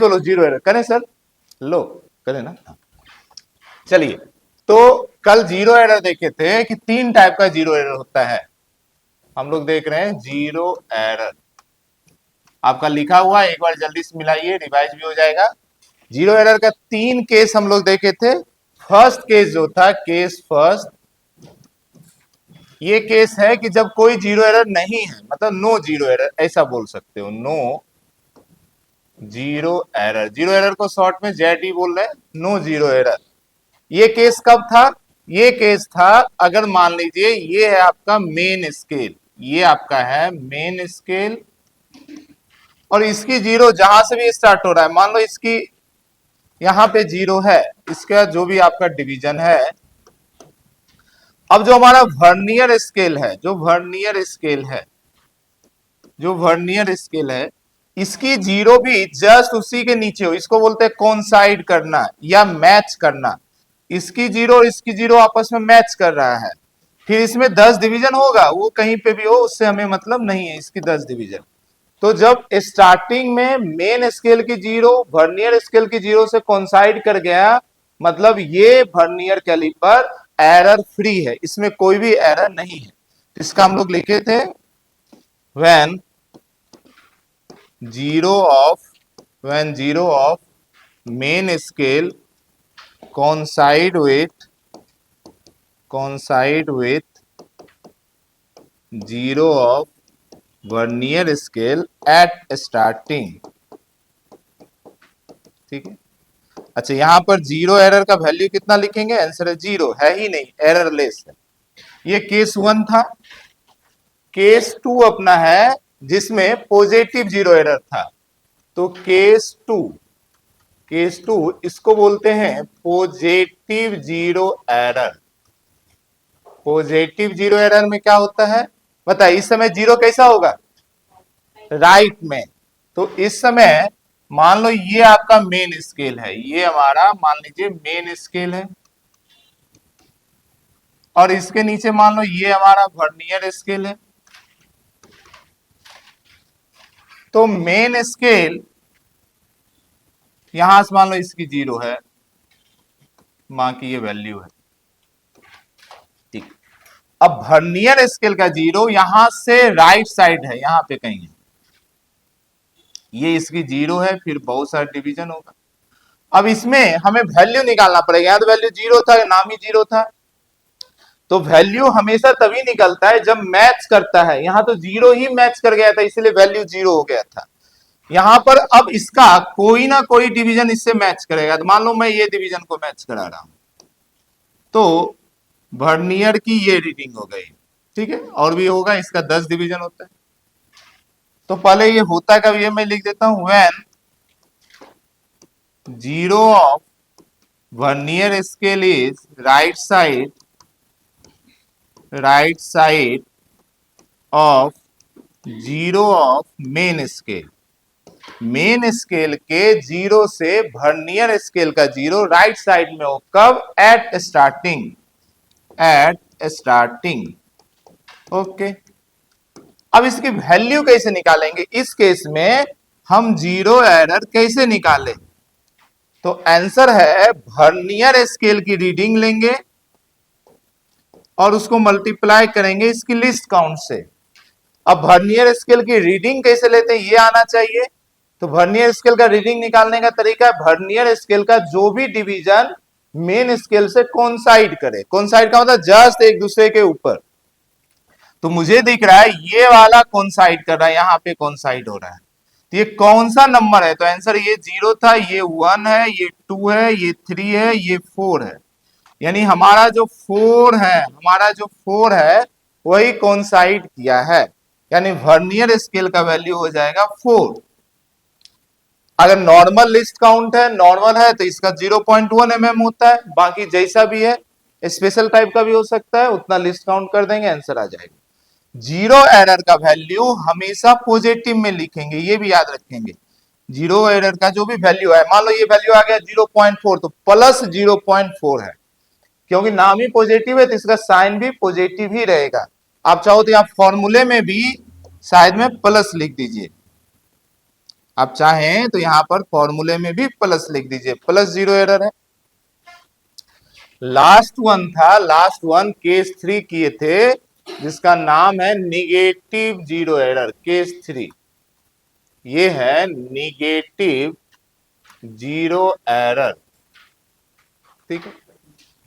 Yes बोलो, zero error करें sir? लो करें ना। चलिए, तो कल जीरो एरर देखे थे कि 3 टाइप का जीरो एरर होता है। हम लोग देख रहे हैं जीरो एरर, आपका लिखा हुआ, एक बार जल्दी से मिलाइए, रिवाइज भी हो जाएगा। जीरो एरर का 3 केस हम लोग देखे थे। फर्स्ट केस जो था, केस फर्स्ट, ये केस है कि जब कोई जीरो एरर नहीं है, मतलब नो जीरो एरर ऐसा बोल सकते हो, no zero error. Zero error को शॉर्ट में जेडी बोल रहे हैं, नो जीरो एरर। ये केस कब था? ये केस था अगर मान लीजिए ये है आपका मेन स्केल, ये आपका है मेन स्केल, और इसकी जीरो जहां से भी स्टार्ट हो रहा है, मान लो इसकी यहां पे जीरो है, इसका जो भी आपका डिवीजन है। अब जो हमारा वर्नियर स्केल है, जो वर्नियर स्केल है, जो वर्नियर स्केल है, इसकी जीरो भी जस्ट उसी के नीचे हो, इसको बोलते हैं कोइंसाइड करना या मैच करना। इसकी जीरो और इसकी जीरो आपस में मैच कर रहा है, फिर इसमें 10 डिवीजन होगा, वो कहीं पे भी हो उससे हमें मतलब नहीं है, इसकी 10 डिवीजन। तो जब स्टार्टिंग में मेन स्केल की जीरो वर्नियर स्केल की जीरो से कोइंसाइड कर गया, मतलब ये वर्नियर कैलिपर एरर फ्री है, इसमें कोई भी एरर नहीं है। इसका हम लोग लिखे थे when zero of main scale coincide with zero of vernier scale eight starting. ठीक है, अच्छा यहां पर जीरो एरर का वैल्यू कितना लिखेंगे? आंसर है जीरो, है ही नहीं, एरर लेस है। ये केस 1 था। केस 2 अपना है जिसमें पॉजिटिव जीरो एरर था, तो केस 2 इसको बोलते हैं positive zero error. Positive zero error में क्या होता है बताइए? इस समय जीरो कैसा होगा? राइट में। तो इस समय मान लो ये आपका मेन स्केल है, ये हमारा मान लीजिए मेन स्केल है, और इसके नीचे मान लो ये हमारा वर्नियर स्केल है। तो मेन स्केल यहां से मान लो इसकी जीरो है, मां की ये वैल्यू है, ठीक। अब वर्नियर स्केल का जीरो यहां से राइट साइड है, यहां पे कहीं है, ये इसकी जीरो है, फिर बहुत सारा डिवीजन होगा। अब इसमें हमें वैल्यू निकालना पड़ेगा, यहां तो वैल्यू जीरो था, नाम ही जीरो था, तो वैल्यू हमेशा तभी निकलता है जब मैच करता है। यहां तो जीरो ही मैच कर गया था, इसलिए वैल्यू जीरो हो गया था। यहां पर अब इसका कोई ना कोई डिवीजन इससे मैच करेगा, तो मान लो मैं ये डिवीजन को मैच करा रहा हूं, तो वर्नियर की ये रीडिंग हो गई, ठीक है, और भी होगा, इसका 10 डिवीजन होता है। तो पहले ये होता है कब, ये मैं लिख देता हूं, when zero of vernier scale is right side of zero of main scale. Main scale के जीरो से वर्नियर स्केल का जीरो राइट साइड में हो, कब? Eight starting. ओके, अब इसकी वैल्यू कैसे निकालेंगे? इस केस में हम जीरो एरर कैसे निकालें? तो आंसर है वर्नियर स्केल की रीडिंग लेंगे और उसको मल्टीप्लाई करेंगे इसकी लिस्ट काउंट से। अब वर्नियर स्केल की रीडिंग कैसे लेते हैं ये आना चाहिए। तो वर्नियर स्केल का रीडिंग निकालने का तरीका है, वर्नियर स्केल का जो भी डिवीजन मेन स्केल से कोइंसाइड करे, कोइंसाइड का मतलब जस्ट एक दूसरे के ऊपर। तो मुझे दिख रहा है ये वाला कोइंसाइड कर रहा है, यहां पे कोइंसाइड हो रहा है, तो ये कौन सा नंबर है? तो आंसर ये जीरो था, ये 1 है, ये 2 है, ये 3 है, ये 4 है। यानी हमारा जो 4 है वही कोइंसाइड किया है, यानी वर्नियर स्केल का वैल्यू हो जाएगा 4। अगर नॉर्मल लिस्ट काउंट है, नॉर्मल है, तो इसका 0.1 mm होता है, बाकी जैसा भी है, स्पेशल टाइप का भी हो सकता है, उतना लिस्ट काउंट कर देंगे, आंसर आ जाएगा। जीरो एरर का वैल्यू हमेशा पॉजिटिव में लिखेंगे, ये भी याद रखेंगे। जीरो एरर का जो भी वैल्यू है, मान लो ये वैल्यू आ गया 0.4, तो प्लस 0.4 है, क्योंकि नाम ही पॉजिटिव है तो इसका साइन भी पॉजिटिव ही रहेगा। आप चाहो तो यहां फॉर्मूले में भी शायद में प्लस लिख दीजिए, आप चाहें तो यहां पर फॉर्मूले में भी प्लस लिख दीजिए, प्लस 0 एरर है। लास्ट वन था, लास्ट वन केस 3 किए थे, जिसका नाम है निगेटिव 0 एरर, केस 3। ये है निगेटिव 0 एरर, ठीक है।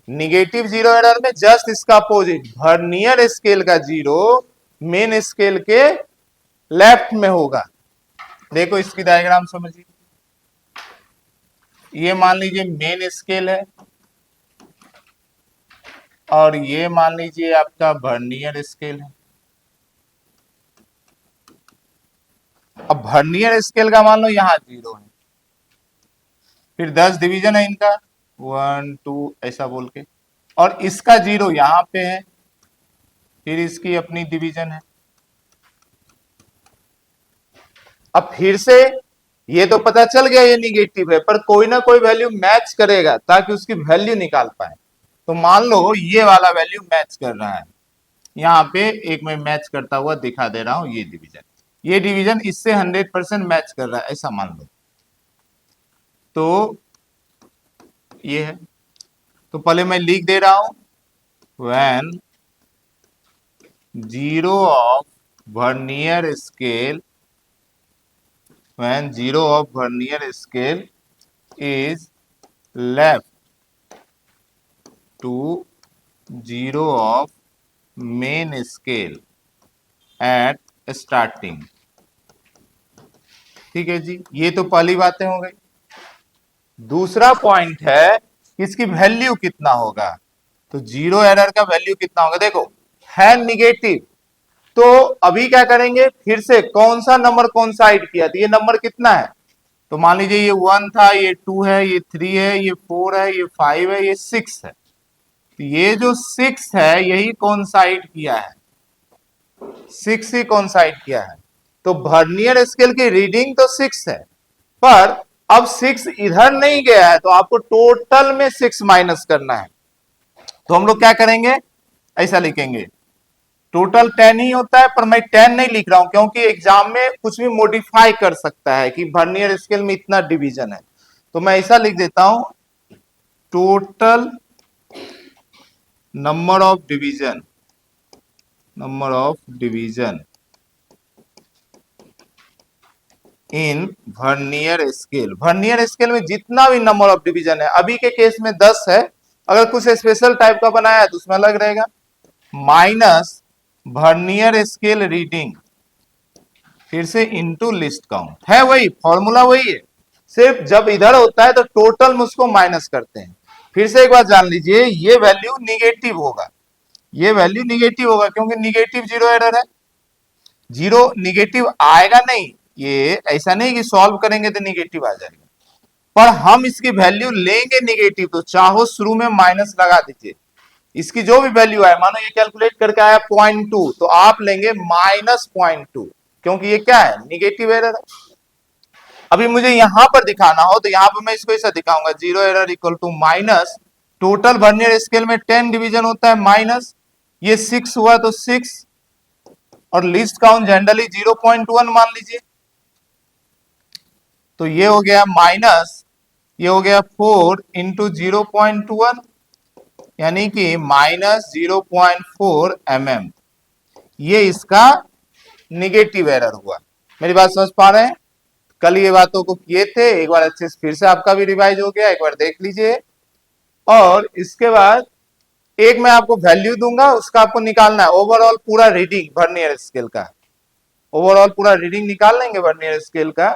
निगेटिव 0 एरर में जस्ट इसका अपोजिट, वर्नियर स्केल का 0 मेन स्केल के लेफ्ट में होगा। देखो इसकी डायग्राम समझिए, ये मान लीजिए मेन स्केल है और ये मान लीजिए आपका वर्नियर स्केल है। अब वर्नियर स्केल का मान लो यहां 0 है, फिर 10 डिवीजन है इनका, 1 2 ऐसा बोल के, और इसका 0 यहां पे है, फिर इसकी अपनी डिवीजन है। अब फिर से ये तो पता चल गया ये निगेटिव है, पर कोई ना कोई वैल्यू मैच करेगा ताकि उसकी वैल्यू निकाल पाए। तो मान लो ये वाला वैल्यू मैच कर रहा है, यहाँ पे एक मैं मैच करता हुआ दिखा दे रहा हूं, ये डिवीजन इससे 100% मैच कर रहा है, ऐसा मान लो। तो ये है, तो पहले मैं लिख दे रहा हूं, when 0 of vernier scale, when 0 of vernier scale is left to 0 of main scale at starting। ठीक है जी, ये तो पहली बातें हो गई। दूसरा पॉइंट है कि इसकी वैल्यू कितना होगा। तो 0 एरर का वैल्यू कितना होगा, देखो है निगेटिव, तो अभी क्या करेंगे, फिर से कौन सा नंबर कौन सा ऐड किया, तो ये नंबर कितना है, तो मान लीजिए ये 1 था, ये 2 है, ये 3 है, ये 4 है, ये 5 है, ये 6 है। तो ये जो 6 है यही कॉन्साइड किया है, 6 ही कॉन्साइड किया है। तो वर्नियर स्केल की रीडिंग तो 6 है, पर अब 6 इधर नहीं गया है, तो आपको टोटल में 6 माइनस करना है। तो हम लोग क्या करेंगे, ऐसा लिखेंगे, टोटल 10 ही होता है, पर मैं 10 नहीं लिख रहा हूं क्योंकि एग्जाम में कुछ भी मॉडिफाई कर सकता है कि वर्नियर स्केल में इतना डिवीजन है। तो मैं ऐसा लिख देता हूं, total number of division, number of division in vernier scale. Vernier scale में जितना भी नंबर ऑफ डिवीजन है, अभी के केस में 10 है, अगर कुछ स्पेशल टाइप का बनाया है तो उसमें अलग रहेगा, माइनस वर्नियर स्केल रीडिंग, फिर से इनटू लिस्ट काउंट, है वही फॉर्मूला वही है, सिर्फ जब इधर होता है तो टोटल में उसको माइनस करते हैं। फिर से एक बात जान लीजिए, ये वैल्यू निगेटिव होगा, ये वैल्यू निगेटिव होगा क्योंकि निगेटिव 0 एरर है, 0 निगेटिव आएगा नहीं, ये ऐसा नहीं कि सॉल्व करेंगे तो निगेटिव आ जाएगा, पर हम इसकी वैल्यू लेंगे निगेटिव, तो चाहो शुरू में माइनस लगा दीजिए, इसकी जो भी वैल्यू आए, मानो ये कैलकुलेट करके आया 0.2, तो आप लेंगे -0.2, क्योंकि ये क्या है, निगेटिव एरर है। अभी मुझे यहां पर दिखाना हो तो यहां पर मैं इसको ऐसा दिखाऊंगा, 0 error equal to minus, total vernier scale में 10 डिवीजन होता है, माइनस ये 6 हुआ तो 6, और लिस्ट काउंट जनरली 0.1 मान लीजिए, तो ये हो गया माइनस, ये हो गया 4 इंटू 0.1, यानी कि -0.4 mm, ये इसका निगेटिव एरर हुआ। मेरी बात समझ पा रहे हैं, कल ये बातों को किए थे, एक बार अच्छे से फिर से आपका भी रिवाइज हो गया, एक बार देख लीजिए। और इसके बाद एक मैं आपको वैल्यू दूंगा, उसका आपको निकालना है ओवरऑल पूरा रीडिंग वर्नियर स्केल का, ओवरऑल पूरा रीडिंग निकाल लेंगे वर्नियर स्केल का,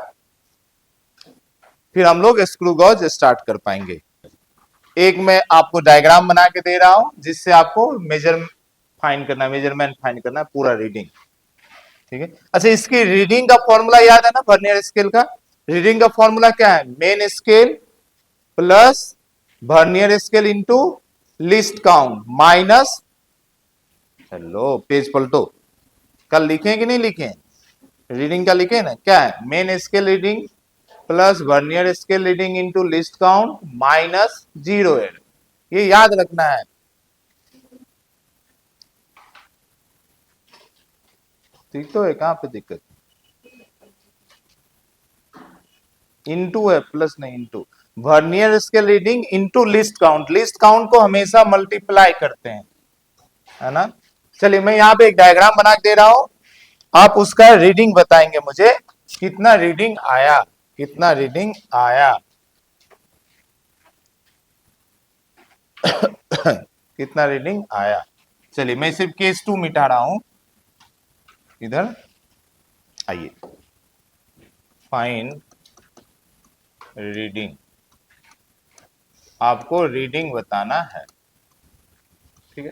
फिर हम लोग स्क्रू गॉज स्टार्ट कर पाएंगे। एक मैं आपको डायग्राम बना के दे रहा हूं जिससे आपको मेजरमेंट फाइंड करना है पूरा रीडिंग, ठीक है। अच्छा, इसकी रीडिंग का फॉर्मूला याद है ना, वर्नियर स्केल का रीडिंग का फॉर्मूला क्या है, main scale plus vernier scale into least count minus, hello page पलटो, कल लिखे कि नहीं लिखे, रीडिंग का लिखे ना, क्या है, main scale reading plus vernier scale reading into least count minus 0 error, ये याद रखना है। ठीक तो है, कहां पे दिक्कत, इंटू है, प्लस नहीं into. Vernier scale reading into least count को हमेशा मल्टीप्लाई करते हैं, है ना। चलिए मैं यहाँ पे एक डायग्राम बना के दे रहा हूं, आप उसका रीडिंग बताएंगे मुझे, कितना रीडिंग आया, कितना रीडिंग आया कितना रीडिंग आया। चलिए मैं सिर्फ केस 2 मिटा रहा हूं, इधर आइए, फाइन रीडिंग, आपको रीडिंग बताना है, ठीक है।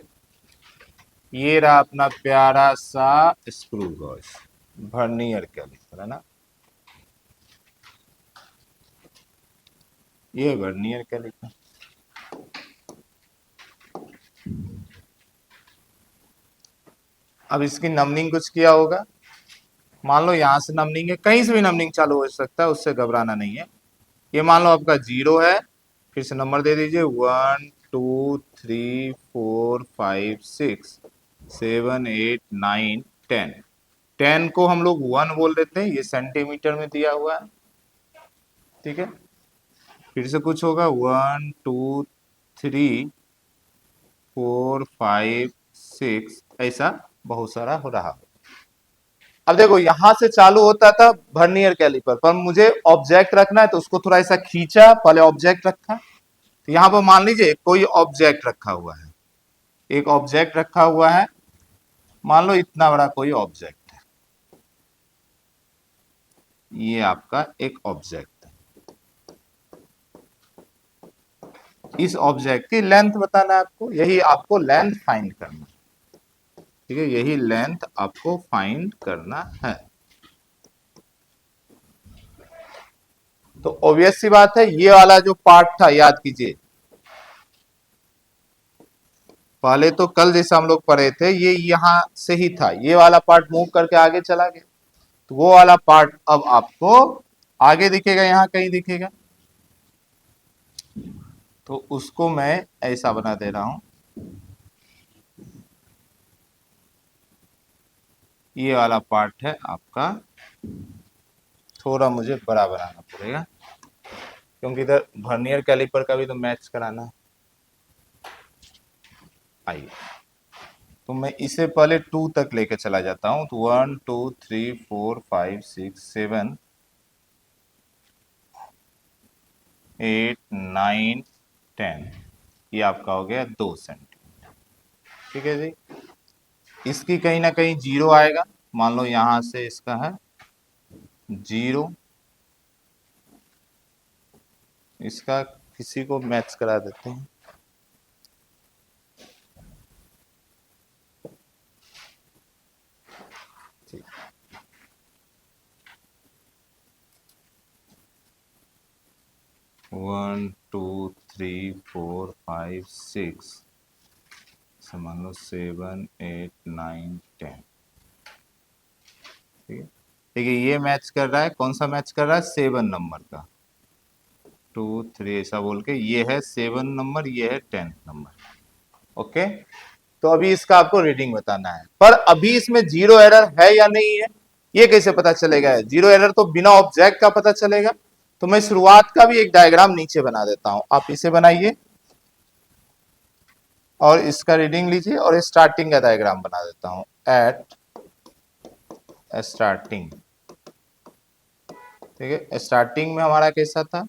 ये रहा अपना प्यारा सा स्क्रू गॉज, वर्नियर कैलिपर, है ना, ये वर्नियर कैलिपर। अब इसकी नंबरिंग कुछ किया होगा, मान लो यहां से नंबरिंग है, कहीं से भी नंबरिंग चालू हो सकता है, उससे घबराना नहीं है। ये मान लो आपका 0 है, फिर से नंबर दे दीजिए 1 2 3 4 5 6 7 8 9 10। 10 को हम लोग 1 बोल देते हैं, ये सेंटीमीटर में दिया हुआ है, ठीक है। फिर से कुछ होगा 1 2 3 4 5 6, ऐसा बहुत सारा हो रहा। अब देखो यहां से चालू होता था वर्नियर कैलिपर पर, मुझे ऑब्जेक्ट रखना है तो उसको थोड़ा ऐसा खींचा, पहले ऑब्जेक्ट रखा, तो यहां पर मान लीजिए कोई ऑब्जेक्ट रखा हुआ है, एक ऑब्जेक्ट रखा हुआ है, मान लो इतना बड़ा कोई ऑब्जेक्ट है, ये आपका एक ऑब्जेक्ट है, इस ऑब्जेक्ट की लेंथ बताना है आपको, यही आपको लेंथ फाइंड करना, ठीक है, यही लेंथ आपको फाइंड करना है। तो ऑब्वियस सी बात है, ये वाला जो पार्ट था याद कीजिए, पहले तो कल जैसा हम लोग पढ़े थे, ये यहां से ही था, ये वाला पार्ट मूव करके आगे चला गया, तो वो वाला पार्ट अब आपको आगे दिखेगा, यहां कहीं दिखेगा, तो उसको मैं ऐसा बना दे रहा हूं, ये वाला पार्ट है आपका, थोड़ा मुझे बड़ा बनाना पड़ेगा क्योंकि इधर वर्नियर कैलिपर का भी तो मैच कराना है। आइए, तो मैं इसे पहले 2 तक लेके चला जाता हूं, तो 1 2 3 4 5 6 7 8 9 10, ये आपका हो गया 2 सेंटीमीटर, ठीक है जी। इसकी कहीं ना कहीं 0 आएगा, मान लो यहां से इसका है 0, इसका किसी को मैच करा देते हैं, ठीक। 1 2 3 4 5 6, मान लो 7 8 9 10, ठीक है। देखिए ये मैच कर रहा है, कौन सा मैच कर रहा है, 7 नंबर का, 2 3 ऐसा बोल के, ये है 7 नंबर, ये है 10 नंबर, ओके। तो अभी इसका आपको रीडिंग बताना है, पर अभी इसमें 0 एरर है या नहीं है, ये कैसे पता चलेगा। 0 एरर तो बिना ऑब्जेक्ट का पता चलेगा, तो मैं शुरुआत का भी एक डायग्राम नीचे बना देता हूं, आप इसे बनाइए और इसका रीडिंग लीजिए, और स्टार्टिंग का डायग्राम बना देता हूं, एट स्टार्टिंग, ठीक है। स्टार्टिंग में हमारा कैसा था,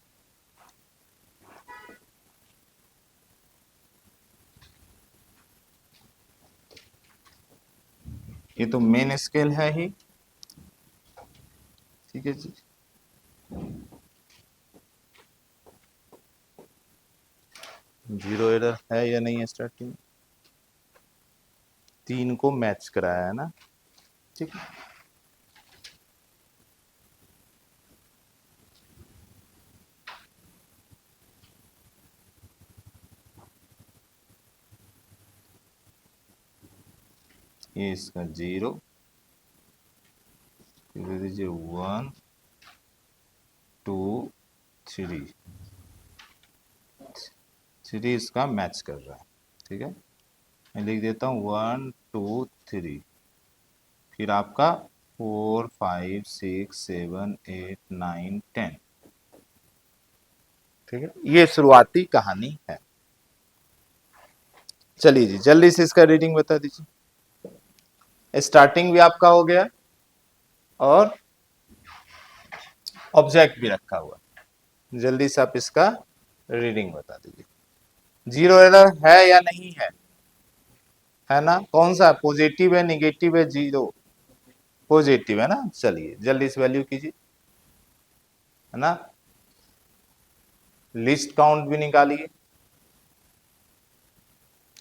ये तो मेन स्केल है ही, ठीक है जी। जीरो एरर है या नहीं है, स्टार्टिंग 3 को मैच कराया है ना, ठीक है। ये इसका 0, दे दीजिए 1 2 3, 3 इसका मैच कर रहा है, ठीक है। मैं लिख देता हूँ 1 2 3, फिर आपका 4 5 6 7 8 9 10, ठीक है, ये शुरुआती कहानी है। चलिए जी, जल्दी से इसका रीडिंग बता दीजिए। स्टार्टिंग भी आपका हो गया और ऑब्जेक्ट भी रखा हुआ। जल्दी से आप इसका रीडिंग बता दीजिए। जीरो एरर है या नहीं है ना? कौन सा पॉजिटिव है, निगेटिव है? जीरो पॉजिटिव है ना। चलिए जल्दी से वैल्यू कीजिए, है ना। लिस्ट काउंट भी निकालिए।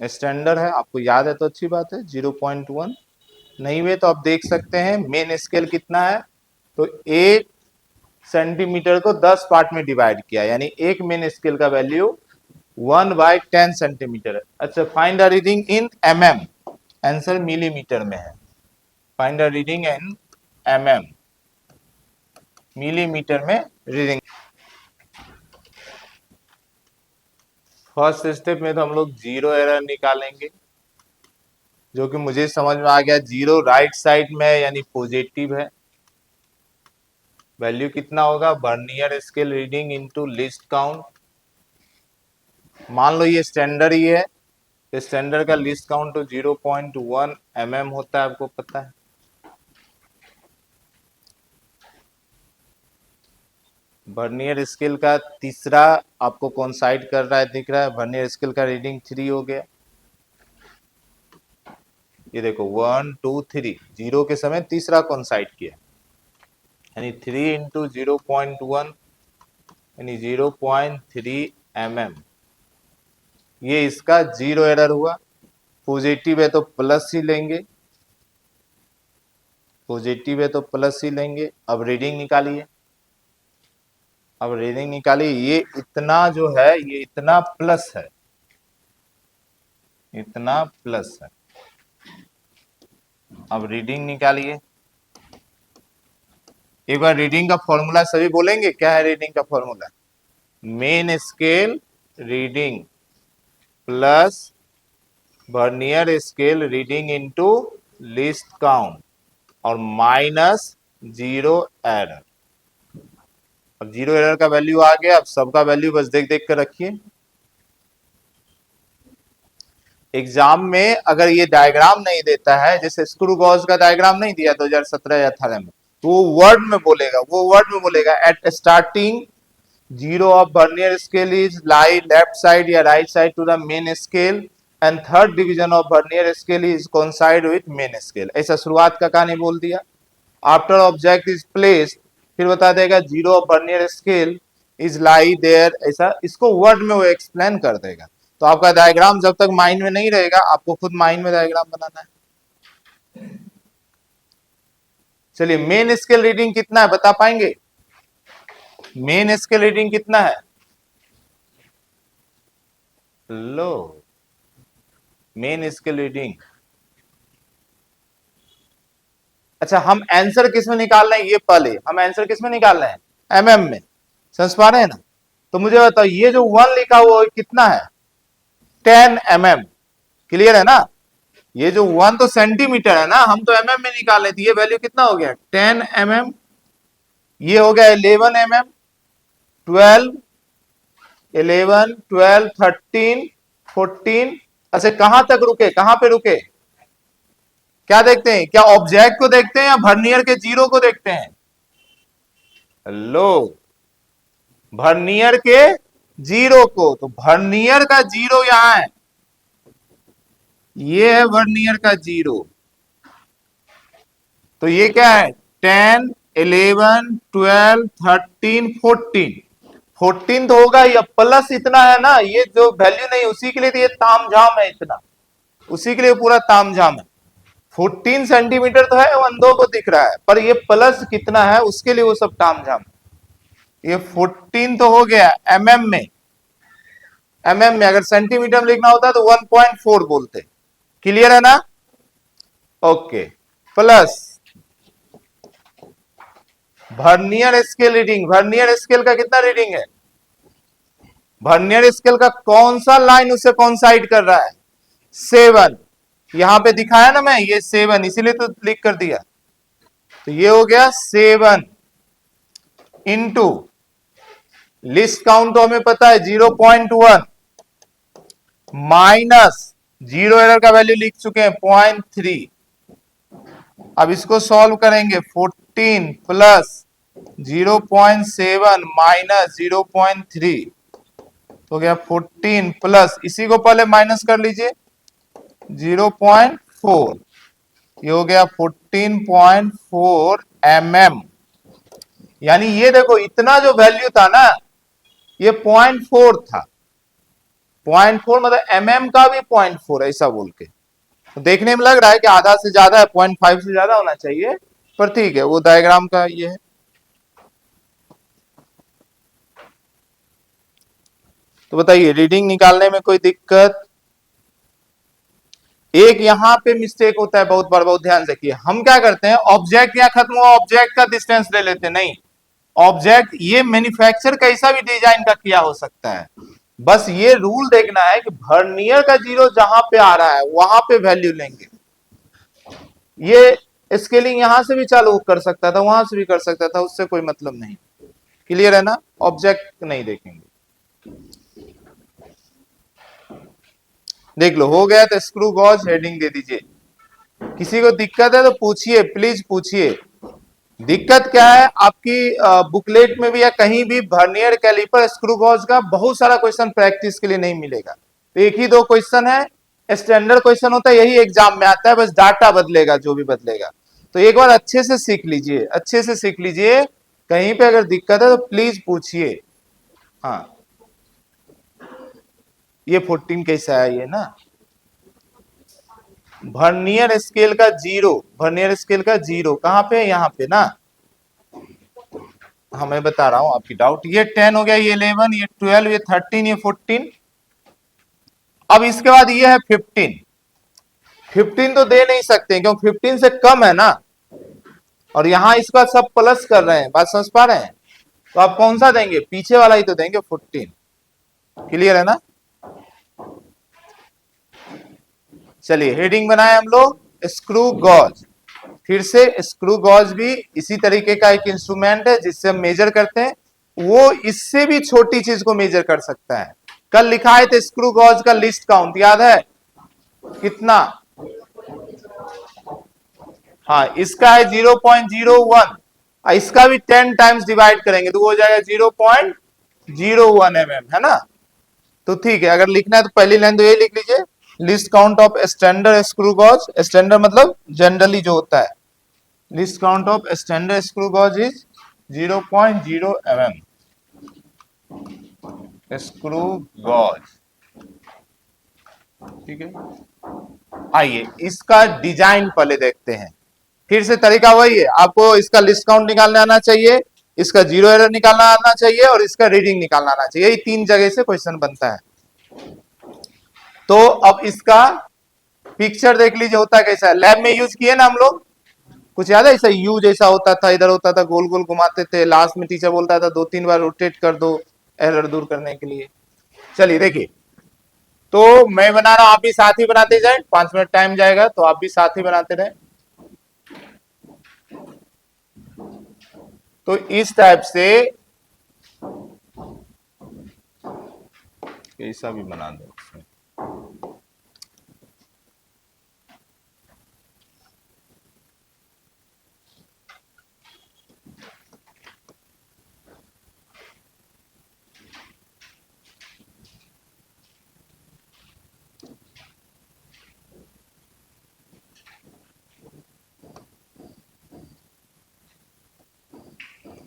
स्टैंडर्ड है, आपको याद है तो अच्छी बात है। 0.1 नहीं हुए तो आप देख सकते हैं मेन स्केल कितना है। तो 1 सेंटीमीटर को 10 पार्ट में डिवाइड किया, यानी एक मेन स्केल का वैल्यू 1/10 सेंटीमीटर है। अच्छा, find the reading in mm। Answer millimetre में है। Find the reading in mm, millimetre में रीडिंग। फर्स्ट स्टेप में तो हम लोग जीरो एरर निकालेंगे, जो कि मुझे समझ में आ गया। जीरो राइट साइड में है यानी पॉजिटिव है। वैल्यू कितना होगा? Vernier scale reading into list count. मान लो ये स्टैंडर्ड ही है, तो स्टैंडर्ड का लिस्ट काउंट तो 0.1 mm होता है, आपको पता है। वर्नियर स्केल का तीसरा आपको कॉन्साइड कर रहा है, दिख रहा है। वर्नियर स्केल का रीडिंग 3 हो गया। ये देखो 1 2 3, जीरो के समय तीसरा कॉन्साइड किया, यानी 3 इंटू 0.1 यानी 0.3 mm। ये इसका जीरो एरर हुआ। पॉजिटिव है तो प्लस ही लेंगे, पॉजिटिव है तो प्लस ही लेंगे। अब रीडिंग निकालिए, अब रीडिंग निकालिए। ये इतना जो है, ये इतना प्लस है, इतना प्लस है। अब रीडिंग निकालिए। एक बार रीडिंग का फॉर्मूला सभी बोलेंगे, क्या है रीडिंग का formula? Main scale reading plus vernier scale reading into list count और माइनस जीरो एरर। अब जीरो एरर का वैल्यू आ गया। अब सबका वैल्यू बस देख देख कर रखिए। एग्जाम में अगर ये डायग्राम नहीं देता है, जैसे स्क्रू गॉस का डायग्राम नहीं दिया 2017 या 18 में, तो वो वर्ड में बोलेगा, वो वर्ड में बोलेगा at starting zero of vernier scale is lie left side या right side to the main scale and third division of vernier scale is coincide with main scale. ऐसा शुरुआत का कहानी बोल दिया। आफ्टर ऑब्जेक्ट इज प्लेस्ड, फिर बता देगा zero of vernier scale is lie there, ऐसा इसको वर्ड में वो एक्सप्लेन कर देगा। तो आपका डायग्राम जब तक माइंड में नहीं रहेगा, आपको खुद माइंड में डायग्राम बनाना है। चलिए, मेन स्केल रीडिंग कितना है बता पाएंगे? मेन स्केल रीडिंग कितना है? लो, मेन स्केल रीडिंग। अच्छा, हम आंसर किस में निकाल रहे हैं? ये पहले हम आंसर किस में निकाल रहे हैं? mm में। समझ पा रहे हैं ना? तो मुझे बताओ, ये जो 1 लिखा हुआ है कितना है? 10 mm। क्लियर है ना? ये जो 1 तो सेंटीमीटर है ना, हम तो mm में निकाल रहे थे। ये वैल्यू कितना हो गया? 10 mm। ये हो गया 11 mm, 12, 11, 12, 13, 14। अच्छा, कहां तक रुके? कहां पे रुके? क्या देखते हैं? क्या ऑब्जेक्ट को देखते हैं या वर्नियर के जीरो को देखते हैं? लो, वर्नियर के जीरो को। तो वर्नियर का जीरो यहां है, ये है वर्नियर का जीरो। तो ये क्या है? 10, 11, 12, 13, 14। 14 तो होगा, या प्लस इतना है ना, ये जो वैल्यू नहीं, उसी के लिए तो ये तामझाम है इतना, उसी के लिए पूरा तामझाम है। 14 सेंटीमीटर तो है, अंधों को दिख रहा है, पर ये प्लस कितना है उसके लिए वो सब तामझाम है। ये 14 तो हो गया mm में। mm में अगर सेंटीमीटर में लिखना होता तो 1.4 बोलते। क्लियर है ना? Okay. Plus vernier scale reading. Vernier scale का कितना रीडिंग है? वर्नियर स्केल का कौन सा लाइन उससे कॉन्साइड कर रहा है? 7। यहां पे दिखाया ना मैं, ये 7, इसीलिए तो क्लिक कर दिया। तो ये हो गया 7 इंटू लिस्ट काउंट तो हमें पता है 0.1 माइनस जीरो एरर का वैल्यू लिख चुके हैं 0.3। अब इसको सॉल्व करेंगे 14 प्लस 0.7 माइनस 0.3 तो गया 14 प्लस इसी को पहले माइनस कर लीजिए 0.4 ये हो गया 14.4 mm। यानी ये देखो इतना जो वैल्यू था ना ये 0.4 था। 0.4 मतलब mm का भी 0.4 ऐसा बोल के तो देखने में लग रहा है कि आधा से ज्यादा है 0.5 से ज्यादा होना चाहिए पर ठीक है वो डायग्राम का ये है। तो बताइए रीडिंग निकालने में कोई दिक्कत? एक यहां पे मिस्टेक होता है बहुत बार, बहुत ध्यान रखिए। हम क्या करते हैं ऑब्जेक्ट यहाँ खत्म हुआ ऑब्जेक्ट का डिस्टेंस ले लेते नहीं। ऑब्जेक्ट ये मैन्युफैक्चर कैसा भी डिजाइन का किया हो सकता है, बस ये रूल देखना है कि वर्नियर का जीरो जहां पे आ रहा है वहां पे वैल्यू लेंगे। ये स्केलिंग यहां से भी चालू कर सकता था वहां से भी कर सकता था, उससे कोई मतलब नहीं। क्लियर है ना? ऑब्जेक्ट नहीं देखेंगे। देख लो हो गया तो स्क्रू गॉज हेडिंग दे दीजिए। किसी को दिक्कत है तो पूछिए, प्लीज पूछिए। दिक्कत क्या है आपकी बुकलेट में भी या कहीं भी वर्नियर कैलिपर स्क्रू गॉज का बहुत सारा क्वेश्चन प्रैक्टिस के लिए नहीं मिलेगा। तो एक ही दो क्वेश्चन है, स्टैंडर्ड क्वेश्चन होता है, यही एग्जाम में आता है, बस डाटा बदलेगा जो भी बदलेगा। तो एक बार अच्छे से सीख लीजिए, अच्छे से सीख लीजिए। कहीं पे अगर दिक्कत है तो प्लीज पूछिए। हाँ ये 14 कैसा है ये ना, वर्नियर स्केल का जीरो, वर्नियर स्केल का जीरो कहां पे? यहाँ पे ना। हाँ मैं बता रहा हूं आपकी डाउट। ये 10 हो गया, ये 11, ये 12, ये 13, ये 14। अब इसके बाद ये है 15। 15 तो दे नहीं सकते क्योंकि 15 से कम है ना, और यहां इसका सब प्लस कर रहे हैं, बात समझ पा रहे हैं? तो आप कौन सा देंगे? पीछे वाला ही तो देंगे 14। क्लियर है ना? चलिए हेडिंग बनाए हम लोग स्क्रू गॉज। फिर से स्क्रू गॉज भी इसी तरीके का एक इंस्ट्रूमेंट है जिससे हम मेजर करते हैं। वो इससे भी छोटी चीज को मेजर कर सकता है। कल लिखा है तो स्क्रू गॉज का लिस्ट काउंट याद है कितना? हाँ इसका है 0.01, इसका भी 10 टाइम्स डिवाइड करेंगे तो वो हो जाएगा 0.01 mm, है ना? तो ठीक है, अगर लिखना है तो पहली लाइन तो ये लिख लीजिए, least count of standard screw gauge. Standard मतलब जनरली जो होता है, least count of standard screw gauge is 0.0 mm screw gauge. ठीक है, आइए इसका डिजाइन पहले देखते हैं। फिर से तरीका वही है, आपको इसका लिस्ट काउंट निकालने आना चाहिए, इसका जीरो एरर निकालना आना चाहिए और इसका रीडिंग निकालना आना चाहिए। यही तीन जगह से क्वेश्चन बनता है। तो अब इसका पिक्चर देख लीजिए होता कैसा है। लैब में यूज किए ना हम लोग, कुछ याद है? ऐसा यू जैसा होता था, इधर होता था, गोल गोल घुमाते थे, लास्ट में टीचर बोलता था 2-3 बार रोटेट कर दो एरर दूर करने के लिए। चलिए देखिए, तो मैं बना रहा हूं, आप भी साथ ही बनाते जाए, 5 मिनट टाइम जाएगा तो आप भी साथ ही बनाते रहे। तो इस टाइप से ऐसा भी बना दो।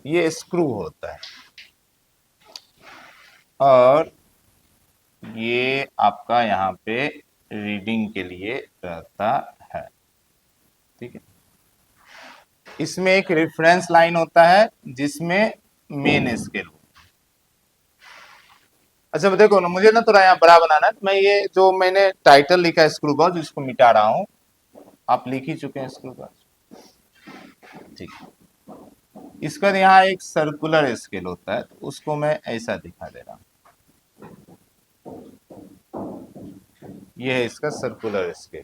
ये स्क्रू होता है और ये आपका यहाँ पे रीडिंग के लिए रहता है। ठीक है, इसमें एक रेफरेंस लाइन होता है जिसमें मेन स्केल हो। अच्छा देखो ना, मुझे ना थोड़ा यहाँ बड़ा बनाना है, तो मैं ये जो मैंने टाइटल लिखा है स्क्रू गॉज इसको मिटा रहा हूं। आप लिख ही चुके हैं स्क्रू गॉज। ठीक है, इसका यहाँ एक सर्कुलर स्केल होता है तो उसको मैं ऐसा दिखा दे रहा हूं। ये है इसका सर्कुलर स्केल,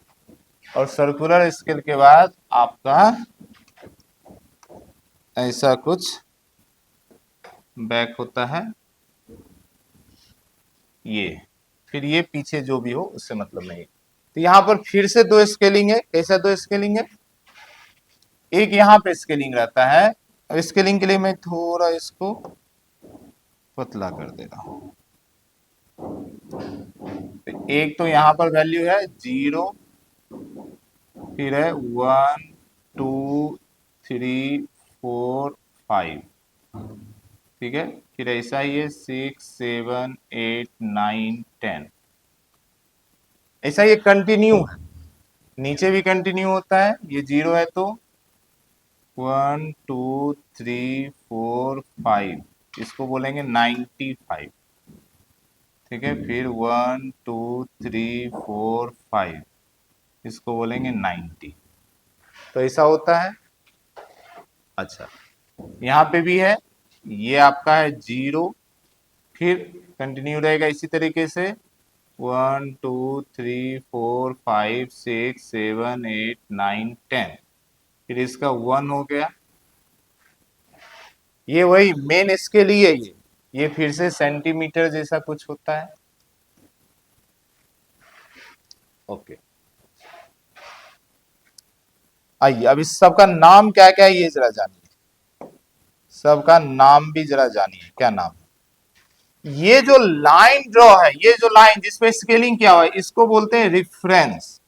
और सर्कुलर स्केल के बाद आपका ऐसा कुछ बैक होता है। ये, फिर ये पीछे जो भी हो उससे मतलब नहीं। तो यहाँ पर फिर से दो स्केलिंग है। कैसा दो स्केलिंग है? एक यहाँ पे स्केलिंग रहता है, और स्केलिंग के लिए मैं थोड़ा इसको पतला कर दे रहा हूं। तो एक तो यहाँ पर वैल्यू है 0, फिर है 1 2 3 4 5, ठीक है। फिर ऐसा ही है 6 7 8 9 10, ऐसा ये कंटिन्यू है। नीचे भी कंटिन्यू होता है। ये 0 है तो 1 2 3 4 5, इसको बोलेंगे 95, ठीक है। फिर 1 2 3 4 5, इसको बोलेंगे 90। तो ऐसा होता है। अच्छा, यहाँ पे भी है, ये आपका है 0, फिर कंटिन्यू रहेगा इसी तरीके से 1 2 3 4 5 6 7 8 9 10, फिर इसका 1 हो गया। ये वही मेन इसके लिए ये फिर से सेंटीमीटर जैसा कुछ होता है। ओके, आइए अब इस सबका नाम क्या क्या है ये जरा जानिए। सबका नाम भी जरा जानिए, क्या नाम है। ये जो लाइन ड्रॉ है, ये जो लाइन जिसपे स्केलिंग किया हुआ है, इसको बोलते हैं रिफरेंस।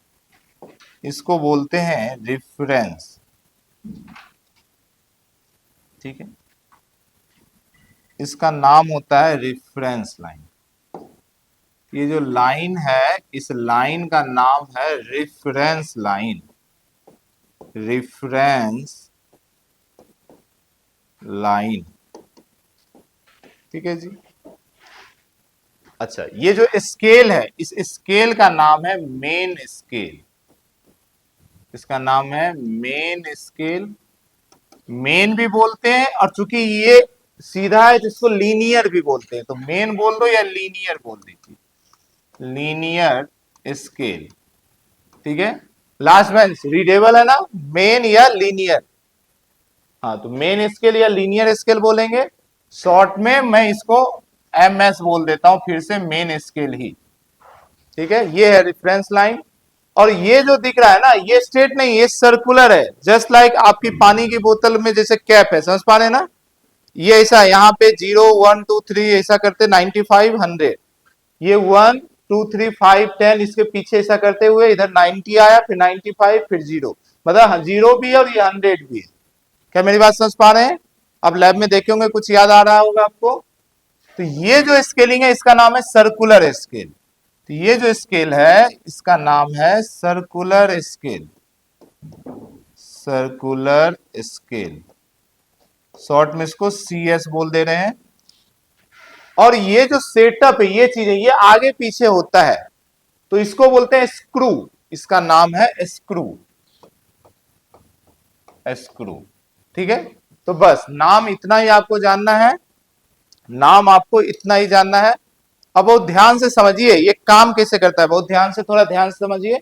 इसको बोलते हैं रिफरेंस, ठीक है। इसका नाम होता है रेफरेंस लाइन। ये जो लाइन है, इस लाइन का नाम है रेफरेंस लाइन, रेफरेंस लाइन, ठीक है जी। अच्छा, ये जो स्केल है, इस स्केल का नाम है मेन स्केल। इसका नाम है मेन स्केल। मेन भी बोलते हैं, और चूंकि ये सीधा है तो इसको लीनियर भी बोलते हैं। तो मेन बोल दो या लीनियर बोल दीजिए, लीनियर स्केल, ठीक है। लास्ट बेंच रीडेबल है ना, मेन या लीनियर। हाँ, तो मेन स्केल या लीनियर स्केल बोलेंगे। शॉर्ट में मैं इसको एमएस बोल देता हूं, फिर से मेन स्केल ही, ठीक है। ये है रेफरेंस लाइन। और ये जो दिख रहा है ना, ये स्ट्रेट नहीं, ये सर्कुलर है। जस्ट लाइक आपकी पानी की बोतल में जैसे कैप है, समझ पा रहे हैं ना। ये ऐसा है, यहाँ पे 0 1 2 3 ऐसा करते 95 100, ये 1 2 3 5 10, इसके पीछे ऐसा करते हुए इधर 90 आया, फिर 95, फिर 0, मतलब 0 भी है और ये 100 भी है। क्या मेरी बात समझ पा रहे हैं? अब लैब में देखे होंगे, कुछ याद आ रहा होगा आपको। तो ये जो स्केलिंग है, इसका नाम है सर्कुलर स्केल। तो ये जो स्केल है, इसका नाम है circular scale, circular scale. Short में इसको सीएस बोल दे रहे हैं। और ये जो सेटअप है, ये चीज है, ये आगे पीछे होता है, तो इसको बोलते हैं स्क्रू। इसका नाम है स्क्रू, स्क्रू, ठीक है। तो बस नाम इतना ही आपको जानना है, नाम आपको इतना ही जानना है। अब बहुत ध्यान से समझिए ये काम कैसे करता है, बहुत ध्यान से, थोड़ा ध्यान से समझिए।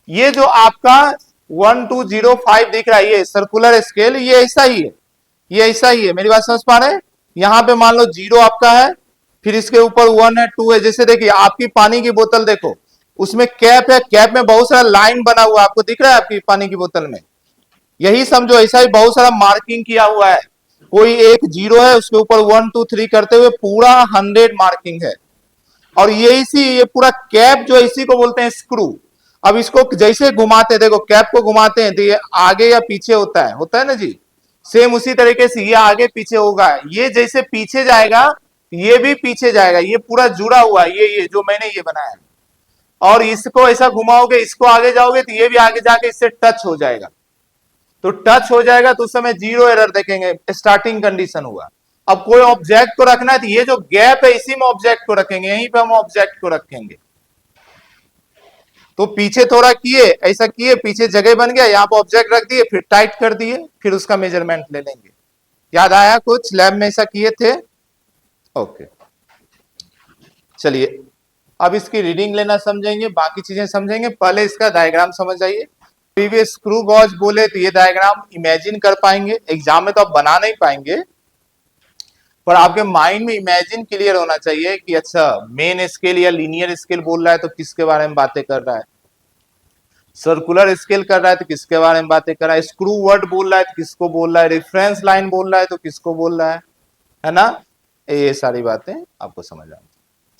ये जो आपका 1205 दिख रहा है, ये सर्कुलर स्केल, ये ऐसा ही है, ये ऐसा ही है। मेरी बात समझ पा रहे हैं? यहां पे मान लो 0 आपका है, फिर इसके ऊपर 1 है 2 है। जैसे देखिए आपकी पानी की बोतल देखो, उसमें कैप है, कैप में बहुत सारा लाइन बना हुआ आपको दिख रहा है आपकी पानी की बोतल में। यही समझो, ऐसा ही बहुत सारा मार्किंग किया हुआ है। कोई एक 0 है, उसके ऊपर 1 2 3 करते हुए पूरा 100 मार्किंग है। और ये इसी, ये पूरा कैप जो इसी को बोलते हैं स्क्रू। अब इसको जैसे घुमाते, देखो कैप को घुमाते हैं तो ये आगे या पीछे होता है ना जी। सेम उसी तरीके से ये आगे पीछे होगा। ये जैसे पीछे जाएगा, ये भी पीछे जाएगा। ये पूरा जुड़ा हुआ है, ये जो मैंने ये बनाया है। और इसको ऐसा घुमाओगे, इसको आगे जाओगे तो ये भी आगे जाके इससे टच हो जाएगा। तो टच हो जाएगा तो उस समय 0 एरर देखेंगे, स्टार्टिंग कंडीशन हुआ। अब कोई ऑब्जेक्ट को रखना है तो ये जो गैप है, इसी में ऑब्जेक्ट को रखेंगे, यहीं पे हम ऑब्जेक्ट को रखेंगे। तो पीछे थोड़ा किए, ऐसा किए, पीछे जगह बन गया, यहां पर ऑब्जेक्ट रख दिए, फिर टाइट कर दिए, फिर उसका मेजरमेंट ले लेंगे। याद आया कुछ? लैब में ऐसा किए थे? ओके, चलिए अब इसकी रीडिंग लेना समझेंगे, बाकी चीजें समझेंगे। पहले इसका डायग्राम समझ जाइए। प्रीवियस स्क्रू गॉज बोले तो ये डायग्राम इमेजिन कर पाएंगे, एग्जाम में तो आप बना नहीं पाएंगे। पर आपके माइंड में इमेजिन क्लियर होना चाहिए कि अच्छा मेन स्केल या लीनियर स्केल बोल रहा है तो किसके बारे में बातें कर रहा है, सर्कुलर स्केल कर रहा है तो किसके बारे में बातें कर रहा है, स्क्रू वर्ड बोल रहा है तो किसको बोल रहा है, रेफरेंस लाइन बोल रहा है तो किसको बोल रहा है ना। ये सारी बातें आपको समझ आनी।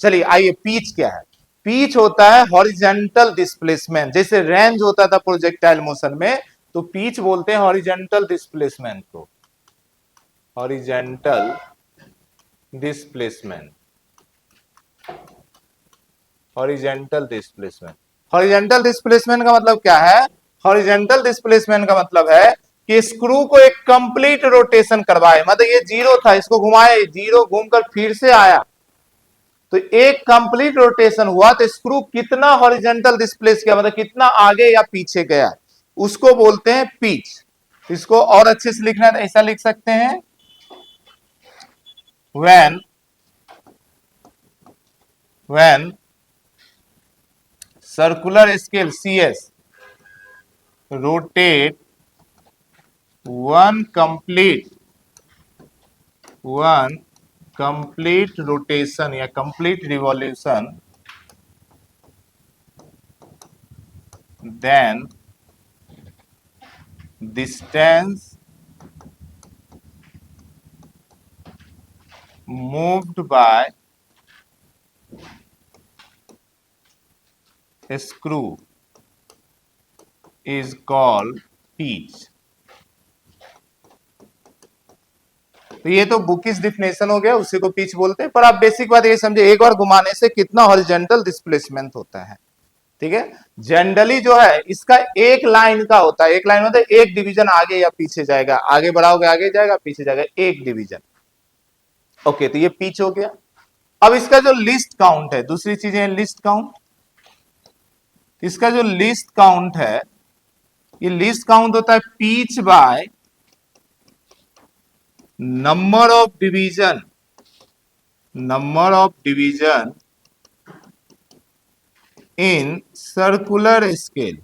चलिए आइए, पिच क्या है? पिच होता है हॉरिजेंटल डिस्प्लेसमेंट। जैसे रेंज होता था प्रोजेक्टाइल मोशन में, तो पिच बोलते हैं हॉरिजेंटल डिस्प्लेसमेंट को, horizontal displacement, horizontal displacement. Horizontal displacement का मतलब क्या है? हॉरिजेंटल डिस्प्लेसमेंट का मतलब है कि स्क्रू को एक कंप्लीट रोटेशन करवाए, मतलब ये जीरो था, इसको घुमाए, जीरो घूमकर फिर से आया, तो एक कंप्लीट रोटेशन हुआ, तो स्क्रू कितना हॉरिजेंटल डिस्प्लेस किया, मतलब कितना आगे या पीछे गया, उसको बोलते हैं पिच। इसको और अच्छे से लिखना है तो ऐसा लिख सकते हैं, when circular scale CS rotate one complete rotation या complete revolution, then distance moved by screw is called pitch। तो ये तो बुकिश डिफिनेशन हो गया, उसी को पिच बोलते हैं, पर आप बेसिक बात ये समझे, एक बार घुमाने से कितना हॉरिजेंटल डिस्प्लेसमेंट होता है, ठीक है। जनरली जो है इसका एक लाइन का होता है, एक लाइन होता है, एक डिवीजन आगे या पीछे जाएगा, आगे बढ़ाओगे आगे जाएगा, पीछे जाएगा, एक डिवीजन। ओके, तो ये पिच हो गया। अब इसका जो लिस्ट काउंट है, दूसरी चीजें है लिस्ट काउंट। इसका जो लिस्ट काउंट है, ये लिस्ट काउंट होता है pitch bye number of division, number of division in circular scale.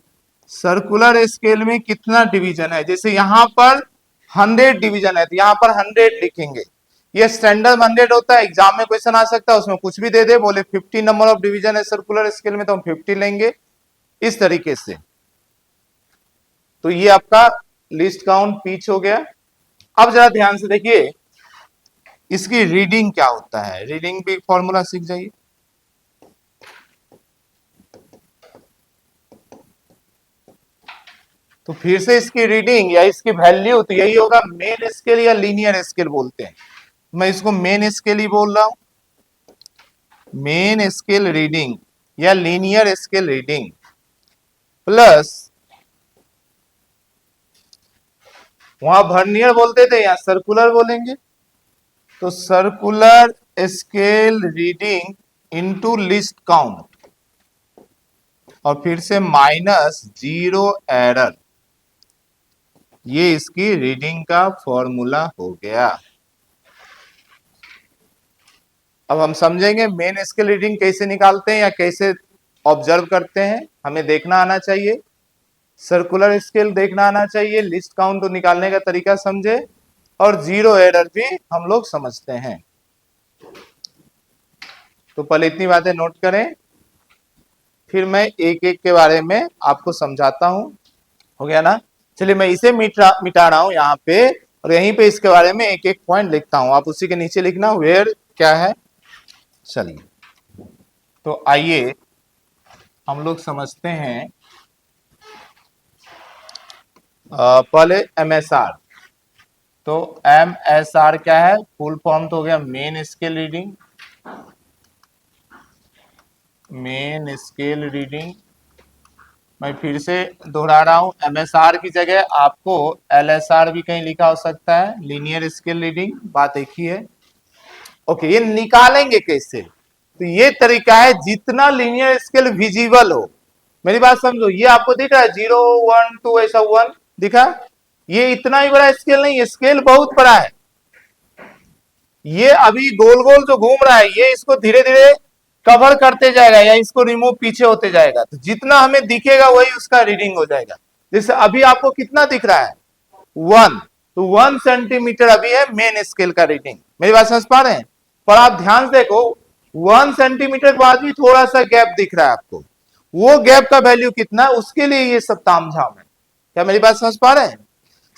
Circular scale में कितना डिवीजन है, जैसे यहां पर 100 डिवीजन है तो यहां पर 100 लिखेंगे, ये स्टैंडर्ड 100 होता है, एग्जाम में क्वेश्चन आ सकता है, उसमें कुछ भी दे दे, बोले 50 नंबर ऑफ डिवीजन है सर्कुलर स्केल में तो हम 50 लेंगे, इस तरीके से। तो ये आपका लिस्ट काउंट पिच हो गया। अब जरा ध्यान से देखिए इसकी रीडिंग क्या होता है, रीडिंग भी फॉर्मूला सीख जाइए। तो फिर से इसकी रीडिंग या इसकी वैल्यू तो यही होगा, मेन स्केल या लीनियर स्केल बोलते हैं, मैं इसको मेन स्केल ही बोल रहा हूं, मेन स्केल रीडिंग या लीनियर स्केल रीडिंग प्लस, वहां वर्नियर बोलते थे, यहां सर्कुलर बोलेंगे, तो circular scale reading into list count, और फिर से माइनस जीरो एरर, ये इसकी रीडिंग का फॉर्मूला हो गया। अब हम समझेंगे मेन स्केल रीडिंग कैसे निकालते हैं या कैसे ऑब्जर्व करते हैं, हमें देखना आना चाहिए, सर्कुलर स्केल देखना आना चाहिए, लिस्ट काउंट निकालने का तरीका समझे, और जीरो एरर भी हम लोग समझते हैं। तो पहले इतनी बातें नोट करें, फिर मैं एक एक के बारे में आपको समझाता हूं। हो गया ना? चलिए मैं इसे मिटा रहा हूं यहाँ पे, और यहीं पे इसके बारे में एक एक पॉइंट लिखता हूं, आप उसी के नीचे लिखना वेयर क्या है। चलिए तो आइए हम लोग समझते हैं पहले एमएसआर। तो एमएसआर क्या है, फुल फॉर्म तो हो गया main scale reading, main scale reading. मैं फिर से दोहरा रहा हूं, एमएसआर की जगह आपको एलएसआर भी कहीं लिखा हो सकता है, लीनियर स्केल रीडिंग, बात एक ही है। ओके, ये निकालेंगे कैसे? तो ये तरीका है, जितना लीनियर स्केल विजिबल हो, मेरी बात समझो, ये आपको दिख रहा है 0 1 2 ऐसा 1 दिखा, ये इतना ही बड़ा स्केल नहीं है, स्केल बहुत बड़ा है, ये अभी गोल गोल जो घूम रहा है ये इसको धीरे धीरे कवर करते जाएगा या इसको रिमूव पीछे होते जाएगा, तो जितना हमें दिखेगा वही उसका रीडिंग हो जाएगा। जैसे अभी आपको कितना दिख रहा है 1, तो 1 सेंटीमीटर अभी है मेन स्केल का रीडिंग, मेरी बात समझ पा रहे हैं? पर आप ध्यान से देखो 1 सेंटीमीटर के बाद भी थोड़ा सा गैप दिख रहा है आपको, वो गैप का वैल्यू कितना है उसके लिए ये सब तामझाम है। क्या मेरी बात समझ पा रहे हैं?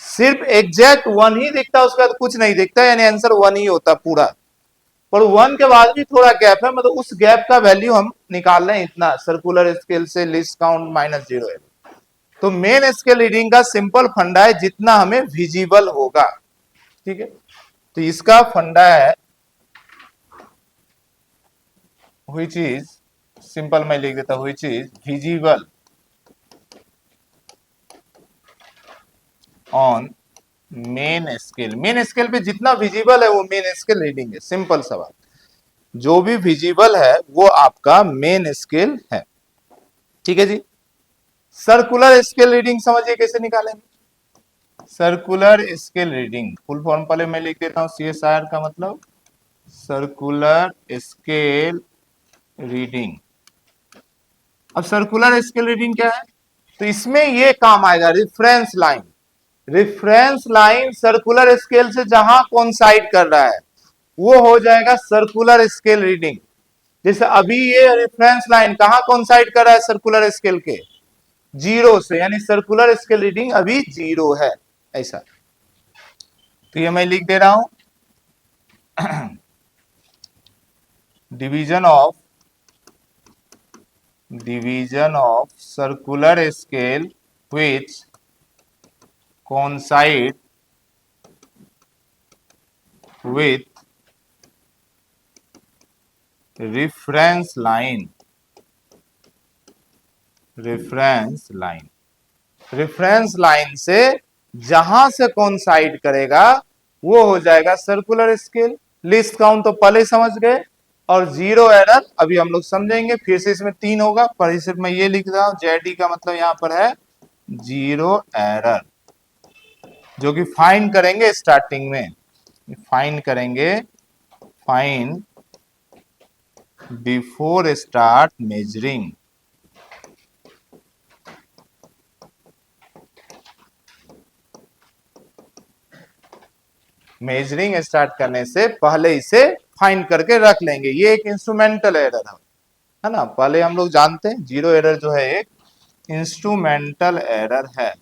सिर्फ एग्जैक्ट 1 ही दिखता है, उसके बाद कुछ नहीं दिखता, यानी आंसर 1 ही होता पूरा। पर 1 के बाद भी थोड़ा गैप है, मतलब उस गैप का वैल्यू हम निकाल रहे हैं इतना, सर्कुलर स्केल से लीस्ट काउंट -0 है। तो मेन स्केल रीडिंग का सिंपल फंडा है जितना हमें विजिबल होगा, ठीक है। तो इसका फंडा है व्हिच इज, सिंपल मैं लिख देता हूं, which is visible on main scale. Main scale पे जितना विजिबल है वो मेन स्केल रीडिंग है, सिंपल सवाल। जो भी विजिबल है वो आपका मेन स्केल है, ठीक है जी। सर्कुलर स्केल रीडिंग समझिए कैसे निकालेंगे। Circular scale reading full form पहले मैं लिख देता हूं, CSR का मतलब सर्कुलर स्केल रीडिंग। अब सर्कुलर स्केल रीडिंग क्या है, तो इसमें ये काम आएगा reference line. Reference line circular scale से जहां कोइंसाइड कर रहा है वो हो जाएगा सर्कुलर स्केल रीडिंग। जैसे अभी ये रेफरेंस लाइन कहां कोइंसाइड कर रहा है सर्कुलर स्केल के, 0 से, यानी सर्कुलर स्केल रीडिंग अभी 0 है, ऐसा। तो ये मैं लिख दे रहा हूं division of circular scale which coincide with reference line. Reference line, reference line से जहां से कोइंसाइड करेगा वो हो जाएगा सर्कुलर स्केल। लिस्ट काउंट तो पहले ही समझ गए, और 0 एरर अभी हम लोग समझेंगे, फिर से इसमें 3 होगा, पर सिर्फ मैं ये लिख रहा हूं जेडी का मतलब यहां पर है 0 एरर, जो कि फाइंड करेंगे स्टार्टिंग में, फाइंड करेंगे, find before start measuring. Measuring start करने से पहले इसे फाइंड करके रख लेंगे। ये एक इंस्ट्रूमेंटल एरर है ना, पहले हम लोग जानते हैं 0 एरर जो है एक इंस्ट्रूमेंटल एरर है।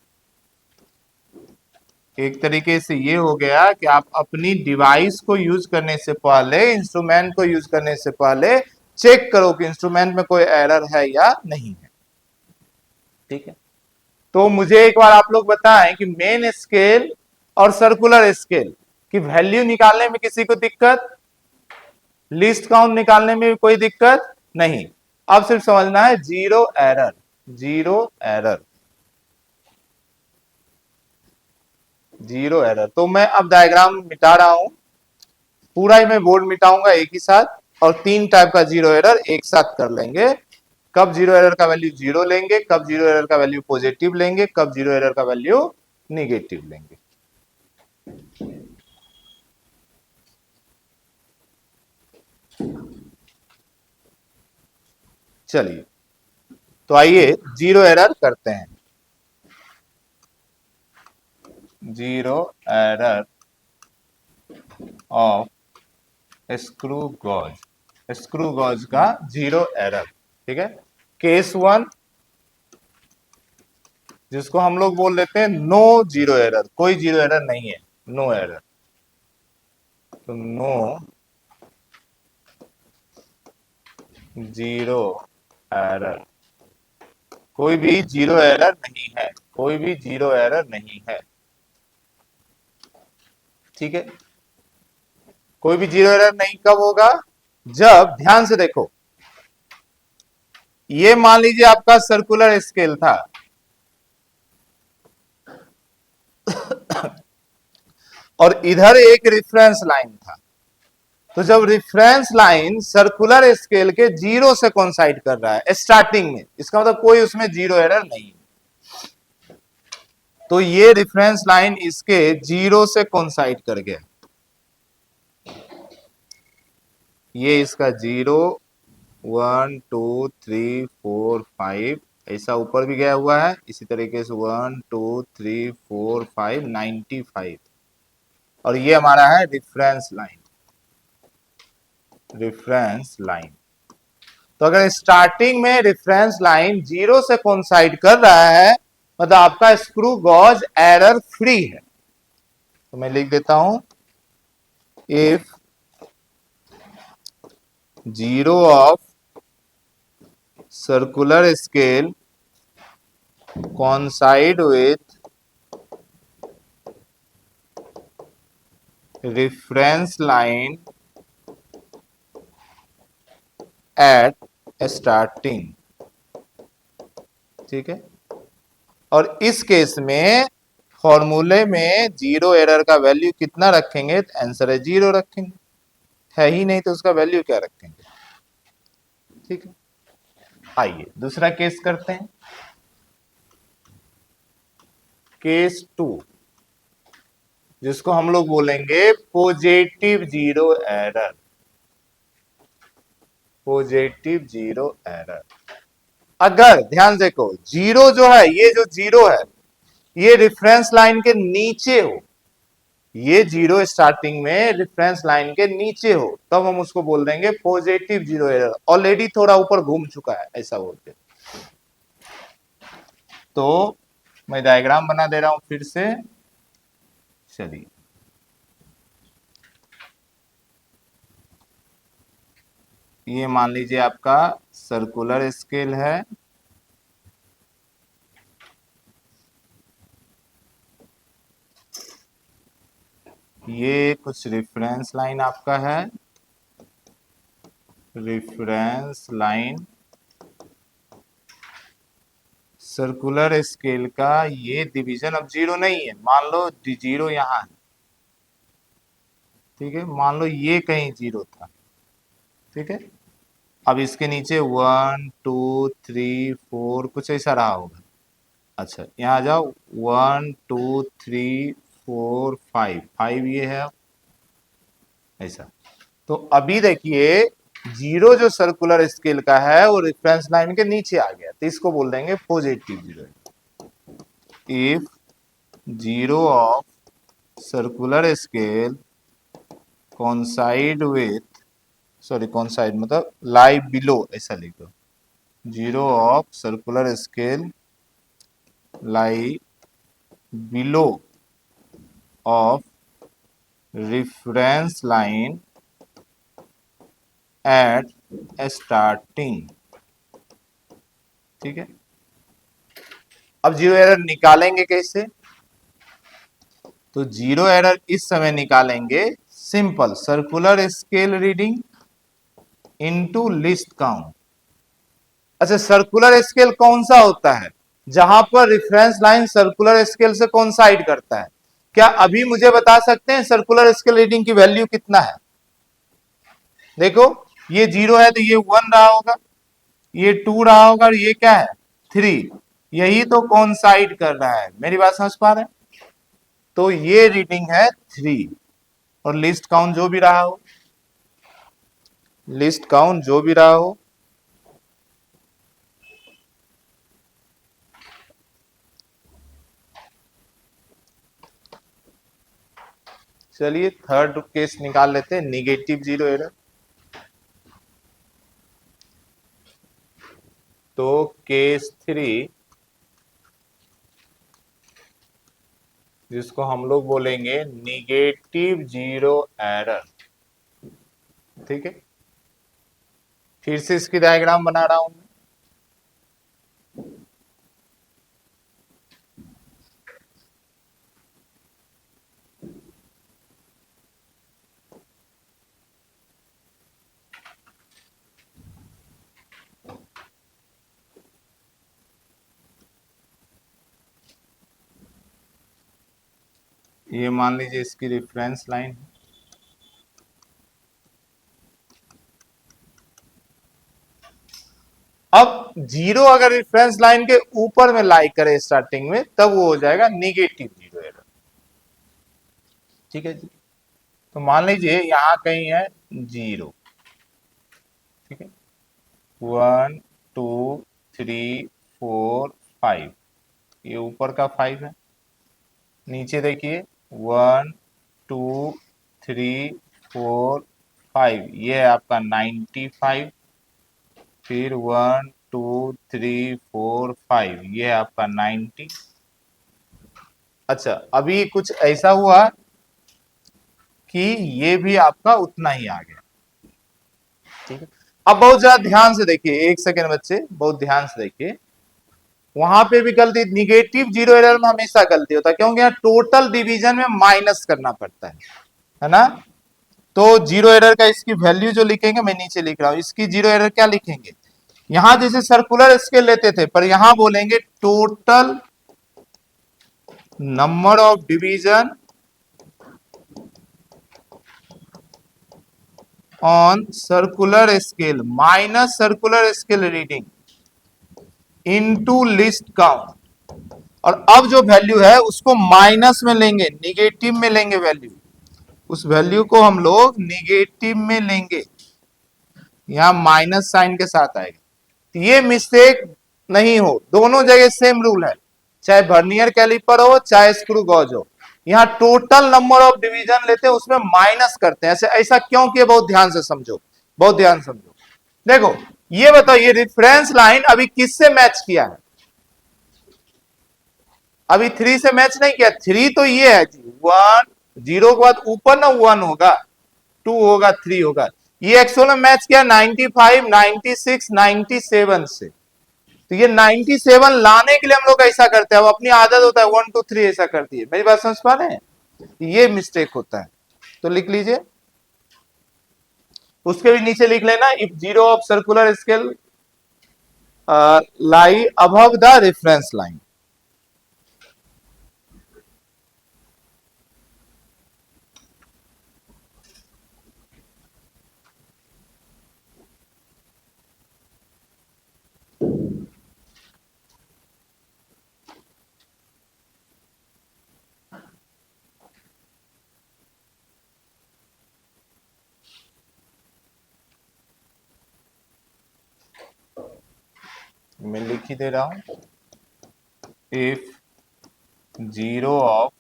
एक तरीके से ये हो गया कि आप अपनी डिवाइस को यूज करने से पहले, इंस्ट्रूमेंट को यूज करने से पहले चेक करो कि इंस्ट्रूमेंट में कोई एरर है या नहीं है, ठीक है। तो मुझे एक बार आप लोग बताएं कि मेन स्केल और सर्कुलर स्केल की वैल्यू निकालने में किसी को दिक्कत, लिस्ट काउंट निकालने में भी कोई दिक्कत नहीं। अब सिर्फ समझना है 0 एरर, 0 एरर, 0 एरर। तो मैं अब डायग्राम मिटा रहा हूं, पूरा ही मैं बोर्ड मिटाऊंगा एक ही साथ, और 3 टाइप का 0 एरर एक साथ कर लेंगे। कब 0 एरर का वैल्यू 0 लेंगे, कब 0 एरर का वैल्यू पॉजिटिव लेंगे, कब 0 एरर का वैल्यू निगेटिव लेंगे। चलिए, तो आइए 0 एरर करते हैं। 0 error of screw gauge, screw gauge का 0 एरर, ठीक है। केस 1 जिसको हम लोग बोल देते हैं नो 0 एरर, कोई 0 एरर नहीं है, नो एरर। तो नो 0 एरर, कोई भी 0 एरर नहीं है, कोई भी 0 एरर नहीं है, ठीक है। कोई भी 0 एरर नहीं कब होगा, जब, ध्यान से देखो, ये मान लीजिए आपका सर्कुलर स्केल था और इधर एक रेफरेंस लाइन था। तो जब रेफरेंस लाइन सर्कुलर स्केल के 0 से कोइंसाइड कर रहा है स्टार्टिंग में, इसका मतलब कोई उसमें 0 एरर नहीं है। तो ये रेफरेंस लाइन इसके 0 से कोइंसाइड कर गया, ये इसका 0 1 2 3 4 5 ऐसा ऊपर भी गया हुआ है, इसी तरीके से 1 2 3 4 5 95, और ये हमारा है रेफरेंस लाइन। Reference line. तो अगर स्टार्टिंग में रेफरेंस लाइन 0 से कोइंसाइड कर रहा है, मतलब आपका स्क्रू गॉज एरर फ्री है। तो मैं लिख देता हूं, if 0 of circular scale coincide with reference line at starting। ठीक है, और इस केस में फॉर्मूले में 0 एरर का वैल्यू कितना रखेंगे? तो आंसर है 0 रखेंगे, है ही नहीं तो उसका वैल्यू क्या रखेंगे? ठीक है, आइए दूसरा केस करते हैं। केस 2, जिसको हम लोग बोलेंगे पॉजिटिव 0 एरर। Positive 0 error. अगर ध्यान देखो, 0 जो है, ये जो 0 है, ये रेफरेंस लाइन के नीचे हो, ये 0 स्टार्टिंग में रेफरेंस लाइन के नीचे हो, तब हम उसको बोल देंगे पॉजिटिव 0 एरर। ऑलरेडी थोड़ा ऊपर घूम चुका है, ऐसा बोलते। तो मैं डायग्राम बना दे रहा हूं फिर से, चलिए। ये मान लीजिए आपका सर्कुलर स्केल है, ये कुछ रेफरेंस लाइन आपका है, रेफरेंस लाइन सर्कुलर स्केल का ये डिवीजन अब 0 नहीं है, मान लो 0 यहां है। ठीक है, मान लो ये कहीं 0 था। ठीक है, अब इसके नीचे 1 2 3 4 कुछ ऐसा रहा होगा। अच्छा, यहाँ आ जाओ, 1 2 3 4 5 5 ये है ऐसा। तो अभी देखिए, 0 जो सर्कुलर स्केल का है वो रेफरेंस लाइन के नीचे आ गया, तो इसको बोल देंगे positive 0। If 0 of circular scale coincide with, sorry coincide मतलब lie below, ऐसा लिखो। 0 of circular scale lie below of reference line at starting। ठीक है, अब 0 एरर निकालेंगे कैसे? तो 0 एरर इस समय निकालेंगे, simple, circular scale reading into list count. अच्छा, सर्कुलर स्केल कौन सा होता है? जहां पर रेफरेंस लाइन सर्कुलर स्केल से कोइंसाइड करता है। क्या अभी मुझे बता सकते हैं सर्कुलर स्केल रीडिंग की वैल्यू कितना है? देखो, ये 0 है तो ये 1 रहा होगा, ये 2 रहा होगा, और ये क्या है? 3। यही तो कोइंसाइड कर रहा है, मेरी बात समझ पा रहे हैं? तो ये रीडिंग है 3, और लिस्ट काउंट जो भी रहा हो, लिस्ट काउंट जो भी रहा हो, चलिए थर्ड केस निकाल लेते हैं, निगेटिव 0 एरर। तो केस 3, जिसको हम लोग बोलेंगे निगेटिव 0 एरर। ठीक है, फिर से इसकी डायग्राम बना रहा हूं। ये मान लीजिए इसकी रेफरेंस लाइन है। अब 0 अगर रेफरेंस लाइन के ऊपर में लाई करे स्टार्टिंग में, तब वो हो जाएगा निगेटिव 0 एरर। ठीक है जी, तो मान लीजिए यहां कहीं है 0। ठीक है, 1 2 3 4 5, ये ऊपर का 5 है। नीचे देखिए 1 2 3 4 5, ये है आपका 95, फिर 1 2 3 4 5, ये है आपका 90। अच्छा, अभी कुछ ऐसा हुआ कि ये भी आपका उतना ही आ गया। ठीक है, अब बहुत ज्यादा ध्यान से देखिए, एक सेकेंड बच्चे, बहुत ध्यान से देखिए। वहां पे भी गलती, निगेटिव जीरो एरर में हमेशा गलती होता है, क्योंकि यहाँ टोटल डिवीजन में माइनस करना पड़ता है ना। तो जीरो एरर का इसकी वैल्यू जो लिखेंगे, मैं नीचे लिख रहा हूं, इसकी जीरो एरर क्या लिखेंगे, यहां जैसे सर्कुलर स्केल लेते थे, पर यहां बोलेंगे total number of division on circular scale minus circular scale reading into list count. और अब जो वैल्यू है उसको माइनस में लेंगे, निगेटिव में लेंगे वैल्यू, उस वैल्यू को हम लोग निगेटिव में लेंगे, यहां माइनस साइन के साथ आएगा। ये मिस्टेक नहीं हो, दोनों जगह सेम रूल है, चाहे वर्नियर कैलिपर हो चाहे स्क्रू गॉज हो, यहाँ टोटल नंबर ऑफ डिवीजन लेते हैं, उसमें माइनस करते हैं। ऐसे ऐसा क्यों किया, बहुत ध्यान से समझो, बहुत ध्यान से समझो। देखो ये बताओ, ये रेफरेंस लाइन अभी किससे मैच किया है, अभी 3 से मैच नहीं किया, 3 तो ये है 1, 0 के बाद ऊपर ना 1 होगा, 2 होगा, 3 होगा, ये एक्चुअल में मैच किया 95 96 97 से। तो ये 97 लाने के लिए हम लोग ऐसा करते हैं, अब अपनी आदत होता है 1 2 3 ऐसा करती है, मेरी बात समझ पा रहे हैं, ये मिस्टेक होता है। तो लिख लीजिए, उसके भी नीचे लिख लेना, if zero of circular scale lie above the reference line. मैं लिख ही दे रहा हूं, if zero of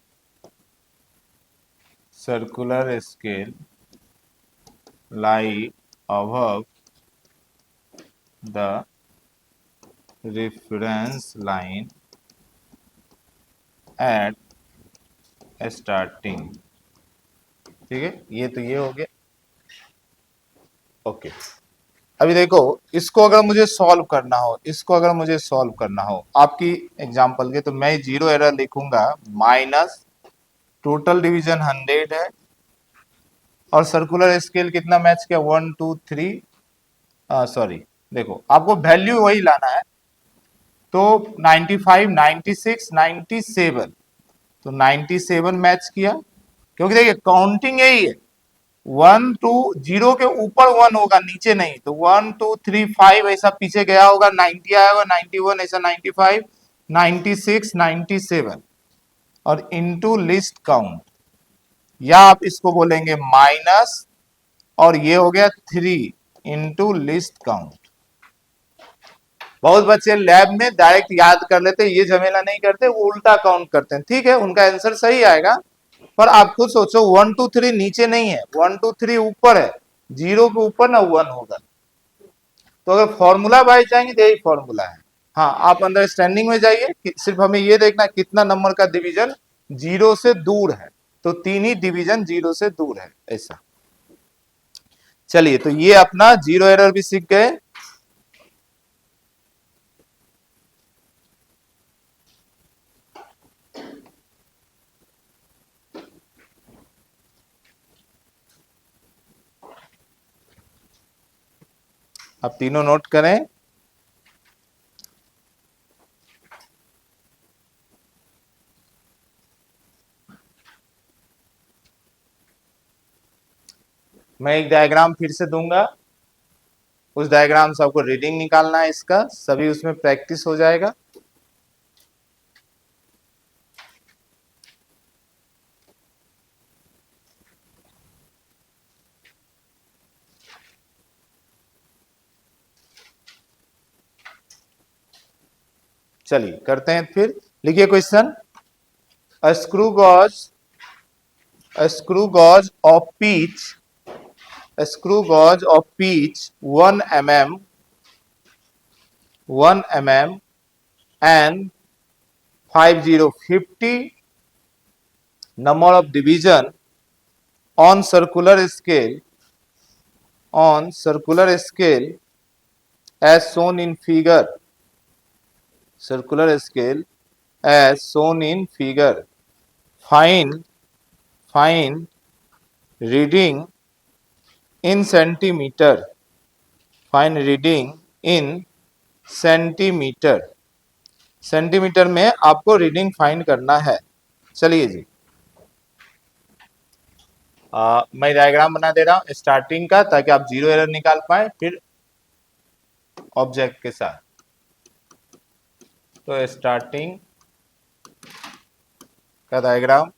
circular scale lie above the reference line at starting. ठीक है, ये तो ये हो गया। ओके, अभी देखो, इसको अगर मुझे सॉल्व करना हो, इसको अगर मुझे सॉल्व करना हो आपकी एग्जांपल के, तो मैं जीरो एरर लिखूंगा, माइनस टोटल डिवीजन 100 है, और सर्कुलर स्केल कितना मैच किया, 1 2 3, सॉरी, देखो आपको वैल्यू वही लाना है, तो 95 96 97, तो 97 मैच किया, क्योंकि देखिए काउंटिंग यही है, 1 2 0 के ऊपर 1 होगा, नीचे नहीं, तो 1 2 3 5 ऐसा पीछे गया होगा, 90 आया होगा, 91 ऐसा, 95 96 97, और इनटू लिस्ट काउंट, या आप इसको बोलेंगे माइनस, और ये हो गया 3 इंटू लिस्ट काउंट। बहुत बच्चे लैब में डायरेक्ट याद कर लेते, ये झमेला नहीं करते, वो उल्टा काउंट करते हैं, ठीक है, उनका आंसर सही आएगा, पर आप खुद सोचो 1 2 3 नीचे नहीं है, 1 2 3 ऊपर है, 0 के ऊपर ना 1 होगा। तो अगर फॉर्मूला बाय जाएंगे तो यही फॉर्मूला है। हाँ, आप अंडरस्टैंडिंग में जाइए, सिर्फ हमें ये देखना कितना नंबर का डिवीजन 0 से दूर है, तो 3 ही डिवीजन 0 से दूर है, ऐसा। चलिए, तो ये अपना जीरो एरर भी सीख गए। अब तीनों नोट करें, मैं एक डायग्राम फिर से दूंगा, उस डायग्राम से आपको रीडिंग निकालना है, इसका सभी उसमें प्रैक्टिस हो जाएगा। चलिए करते हैं, फिर लिखिए question, a screw gauge of pitch screw gauge of pitch 1 mm and 50 number of division on circular scale as shown in figure. Circular scale as shown in figure. Find reading in centimeter. Find reading in centimetre. Centimetre में आपको reading find करना है. चलिए जी, मैं diagram बना दे रहा हूं starting का ताकि आप जीरो एरर निकाल पाए फिर ऑब्जेक्ट के साथ. तो स्टार्टिंग का डायग्राम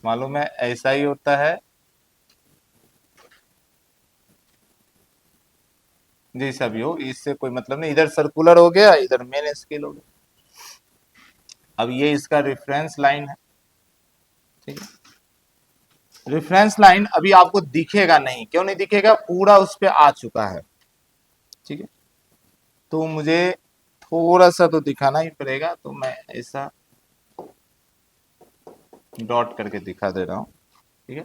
मालूम है ऐसा ही होता है जी सभी हो, इससे कोई मतलब नहीं. इधर सर्कुलर हो गया, इधर मेन स्केल हो गया. अब ये इसका रेफरेंस लाइन है. ठीक है, रेफरेंस लाइन अभी आपको दिखेगा नहीं. क्यों नहीं दिखेगा? पूरा उस पे आ चुका है. ठीक है, तो मुझे थोड़ा सा तो दिखाना ही पड़ेगा, तो मैं ऐसा डॉट करके दिखा दे रहा हूं. ठीक है,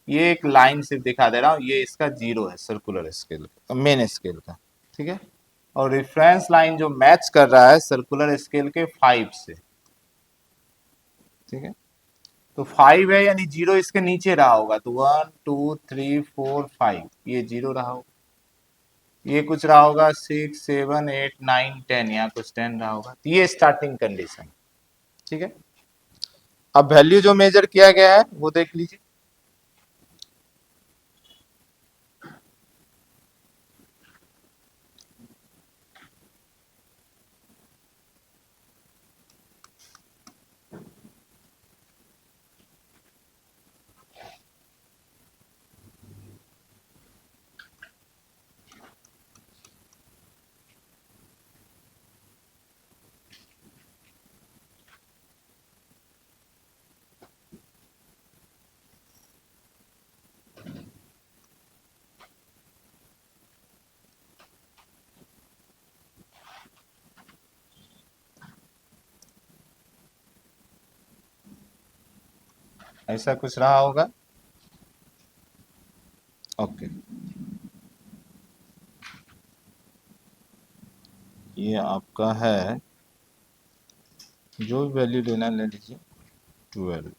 ये एक लाइन सिर्फ दिखा दे रहा हूं. ये इसका जीरो है सर्कुलर स्केल का, मेन स्केल का. ठीक है, और रेफरेंस लाइन जो मैच कर रहा है सर्कुलर स्केल के 5 से. ठीक है, तो 5 है यानी जीरो इसके नीचे रहा होगा. तो 1 2 3 4 5 ये जीरो रहा होगा. ये कुछ रहा होगा 6 7 8 9 10, यहाँ कुछ 10 रहा होगा. तो ये स्टार्टिंग कंडीशन. ठीक है, अब वैल्यू जो मेजर किया गया है वो देख लीजिए. ऐसा कुछ रहा होगा. ओके, ये आपका है, जो भी वैल्यू लेना ले लीजिए. 12.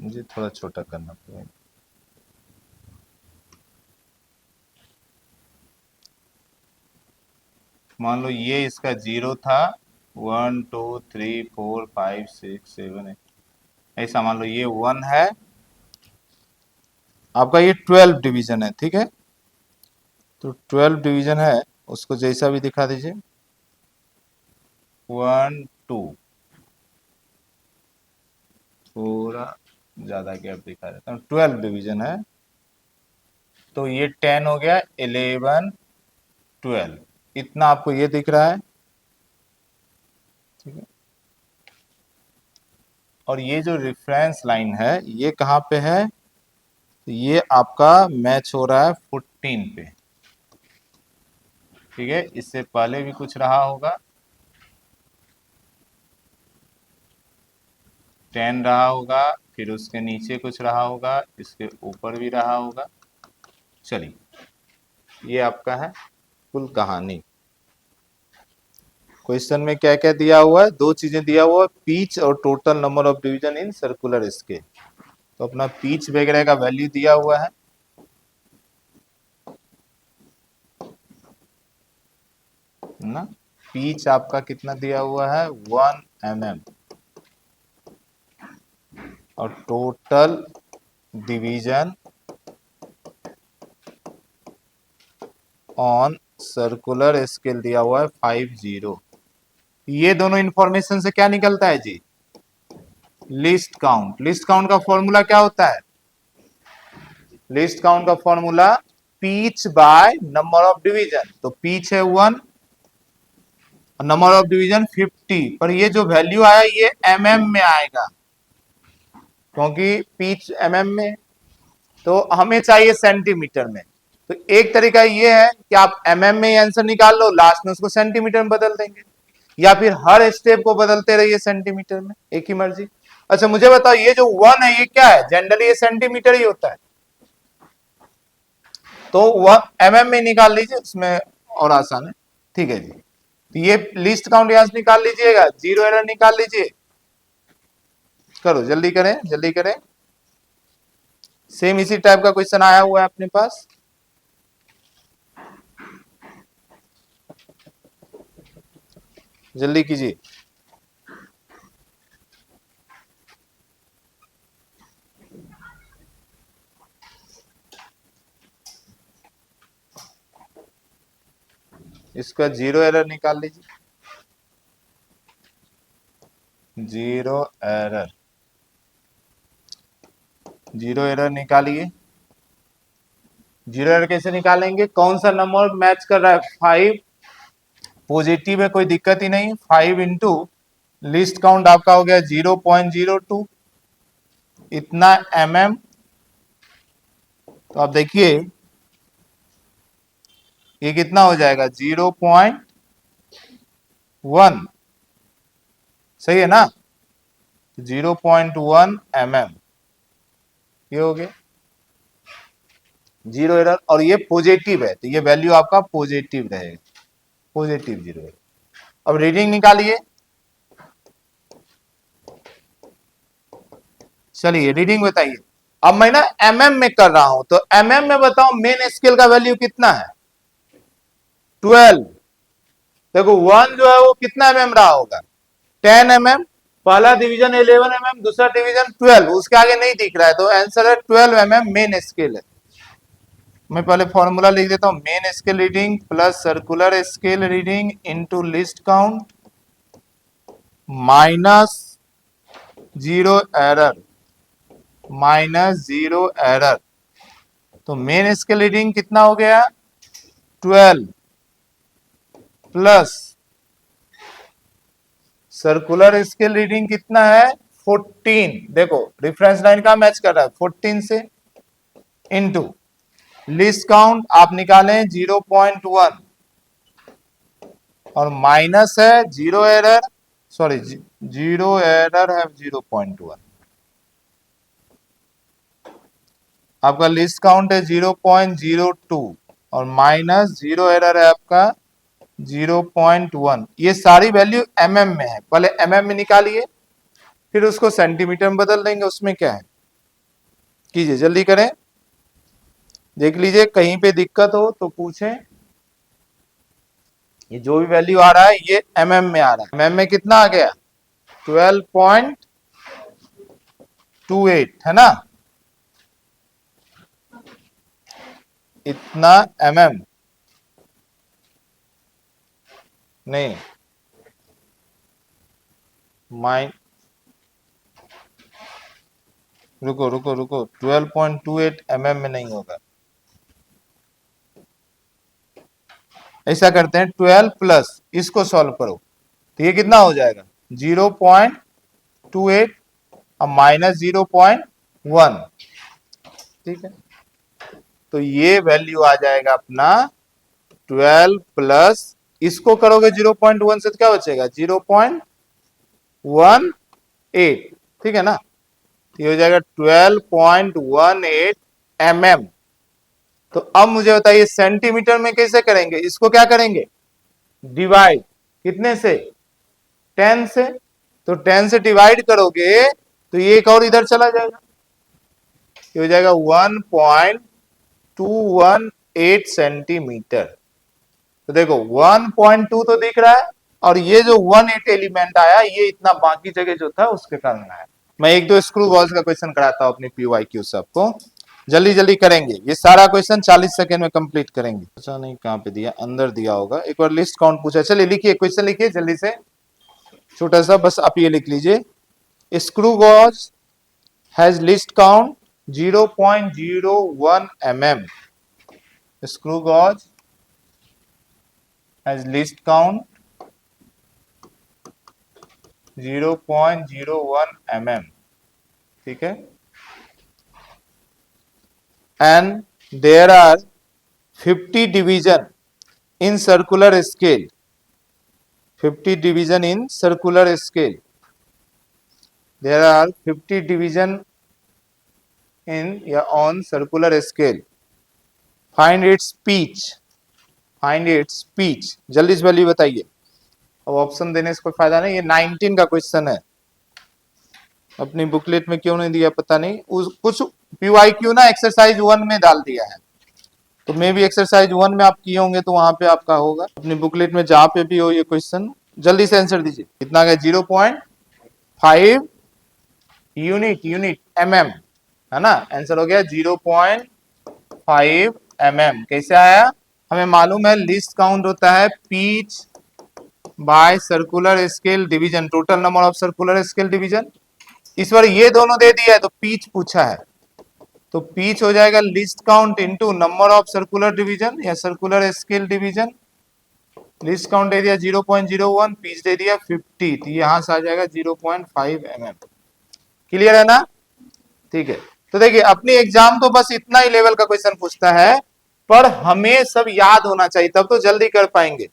मुझे थोड़ा छोटा करना पड़ेगा. मान लो ये इसका जीरो था. 1 2 3 4 5 6 7 8 ऐसा मान लो ये 1 है. आपका ये 12 डिवीजन है. ठीक है, तो 12 डिवीजन है, उसको जैसा भी दिखा दीजिए. 1 2 थोड़ा ज्यादा गैप दिखा देता हूँ. 12 डिवीजन है, तो ये 10 हो गया. 11 12 इतना आपको ये दिख रहा है. ठीक है, और ये जो रेफरेंस लाइन है ये कहाँ पे है? तो ये आपका मैच हो रहा है 14 पे. ठीक है, इससे पहले भी कुछ रहा होगा. 10 रहा होगा, फिर उसके नीचे कुछ रहा होगा, इसके ऊपर भी रहा होगा. चलिए, ये आपका है कुल कहानी. क्वेश्चन में क्या क्या दिया हुआ है? दो चीजें दिया हुआ है, पीच और total number of division in circular scale. तो अपना पीच वगैरह का वैल्यू दिया हुआ है. ना, पीच आपका कितना दिया हुआ है? 1 mm. और total division on circular scale दिया हुआ है 50। ये दोनों इंफॉर्मेशन से क्या निकलता है जी? Least count. लिस्ट काउंट का फॉर्मूला क्या होता है? लिस्ट काउंट का formula pitch by number of division. तो पीच है 1, नंबर ऑफ डिवीजन 50, पर ये जो वैल्यू आया ये mm में आएगा, क्योंकि पीच mm में, तो हमें चाहिए सेंटीमीटर में। तो एक तरीका ये है कि आप mm में आंसर निकाल लो, लास्ट में उसको सेंटीमीटर में बदल देंगे, या फिर हर स्टेप को बदलते रहिए सेंटीमीटर में, एक ही मर्जी। अच्छा मुझे बताओ, ये जो 1 है ये क्या है? जनरली ये सेंटीमीटर ही होता है, तो वह mm में निकाल लीजिए, उसमें और आसान है। ठीक है जी, तो ये लिस्ट काउंट यहां से निकाल लीजिएगा, जीरो एरर निकाल लीजिए। करो जल्दी करें, जल्दी करें। सेम इसी टाइप का क्वेश्चन आया हुआ है अपने पास। जल्दी कीजिए। इसका जीरो एरर निकाल लीजिए, जीरो एरर, जीरो एरर निकालिए। जीरो एरर कैसे निकालेंगे? कौन सा नंबर मैच कर रहा है? 5 पॉजिटिव है, कोई दिक्कत ही नहीं। 5 इंटू लिस्ट काउंट आपका हो गया 0.02, इतना mm। तो आप देखिए ये कितना हो जाएगा? 0.1, सही है ना? 0.1 mm ये हो गया जीरो एरर, और ये पॉजिटिव है तो ये वैल्यू आपका पॉजिटिव रहेगा, पॉजिटिव जीरो एरर। अब रीडिंग निकालिए, चलिए रीडिंग बताइए। अब मैं ना mm में कर रहा हूं, तो mm में बताओ मेन स्केल का वैल्यू कितना है? 12। देखो 1 जो है वो कितना mm रहा होगा? 10 mm। पहला डिवीजन 11 mm, दूसरा डिवीजन 12, उसके आगे नहीं दिख रहा है, तो आंसर है 12 mm मेन स्केल है। मैं पहले फॉर्मूला लिख देता हूं, main scale reading plus circular scale reading into list count minus zero error, minus zero error. तो मेन स्केल रीडिंग कितना हो गया? 12 प्लस सर्कुलर स्केल रीडिंग कितना है? 14। देखो रेफरेंस लाइन का मैच कर रहा है 14 से, इनटू लिस्ट काउंट आप निकालें 0.1, और माइनस है zero error, sorry zero error है 0.1। आपका लिस्ट काउंट है 0.02, और माइनस जीरो एरर है आपका 0.1। ये सारी वैल्यू mm में है, पहले mm में निकालिए, फिर उसको सेंटीमीटर में बदल देंगे, उसमें क्या है? कीजिए जल्दी करें, देख लीजिए कहीं पे दिक्कत हो तो पूछें। ये जो भी वैल्यू आ रहा है ये mm में आ रहा है। mm में कितना आ गया? 12.28 है ना, इतना mm नहीं, माइन, रुको रुको रुको, 12.28 mm में नहीं होगा। ऐसा करते हैं 12 प्लस इसको सॉल्व करो, तो ये कितना हो जाएगा? 0.28 और माइनस 0.1, ठीक है। तो ये वैल्यू आ जाएगा अपना 12 प्लस, इसको करोगे 0.1 से तो क्या बचेगा? 0.18, ठीक है ना। ये हो जाएगा 12.18 mm। तो अब मुझे बताइए सेंटीमीटर में कैसे करेंगे? इसको क्या करेंगे? डिवाइड, कितने से? 10 से। तो 10 से डिवाइड करोगे तो ये एक और इधर चला जाएगा, ये हो जाएगा 1.218 सेंटीमीटर। तो देखो 1.2 तो दिख रहा है, और ये जो 18 एलिमेंट आया ये इतना बाकी जगह जो था उसके कारण आया। मैं एक दो स्क्रू बॉल्स का क्वेश्चन कराता हूं अपनी PYQ सबको। जल्दी जल्दी करेंगे, ये सारा क्वेश्चन 40 सेकंड में कंप्लीट करेंगे। अच्छा नहीं, कहाँ पे दिया, अंदर दिया होगा। एक बार लिस्ट काउंट पूछा, चलिए लिखिए क्वेश्चन, लिखिए जल्दी से, छोटा सा बस आप ये लिख लीजिए, screw gauge has least count 0.01 mm, screw gauge has list count 0.01 mm, ठीक है, and there are 50 division in circular scale, 50 division in circular scale, there are 50 division in on circular scale, find its pitch, find its pitch, जल्दी से value बताइए। अब option देने से कोई फायदा नहीं, ये 19 का क्वेश्चन है, अपनी बुकलेट में क्यों नहीं दिया पता नहीं, कुछ पीवाईक्यू ना एक्सरसाइज 1 में डाल दिया है, तो मे भी एक्सरसाइज 1 में आप किए होंगे तो वहां पे आपका होगा, अपनी बुकलेट में जहां पे भी हो ये क्वेश्चन जल्दी से आंसर दीजिए। कितना गया, 0.5 यूनिट, यूनिट mm है ना, आंसर हो गया 0.5 mm। कैसे आया, हमें मालूम है लिस्ट काउंट होता है pitch by circular scale division, total number of circular scale division, इस बार ये दोनों दे दिया है तो पीच पूछा है, तो पीच हो जाएगा least count into number of circular division या circular scale division, least count दे दिया 0.01, पीच दे दिया 50, तो यहां से आ जाएगा 0.5 mm। क्लियर है ना, ठीक है। तो देखिए अपनी एग्जाम तो बस इतना ही लेवल का क्वेश्चन पूछता है, पर हमें सब याद होना चाहिए, तब तो जल्दी कर पाएंगे।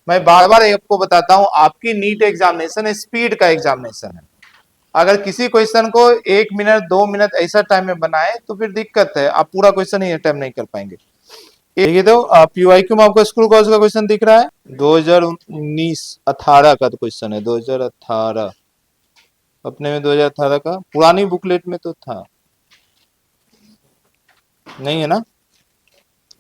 मैं बार बार आपको बताता हूं, आपकी नीट एग्जामिनेशन स्पीड का एग्जामिनेशन है, अगर किसी क्वेश्चन को 1 मिनट 2 मिनट ऐसा टाइम में बनाए तो फिर दिक्कत है, आप पूरा क्वेश्चन ही टाइम नहीं कर पाएंगे। ये तो पीवाईक्यू में आपको स्क्रू गॉज का क्वेश्चन दिख रहा है, 2019-18 का तो क्वेश्चन है, 2018 अपने में 2018 का, पुरानी बुकलेट में तो था नहीं है ना।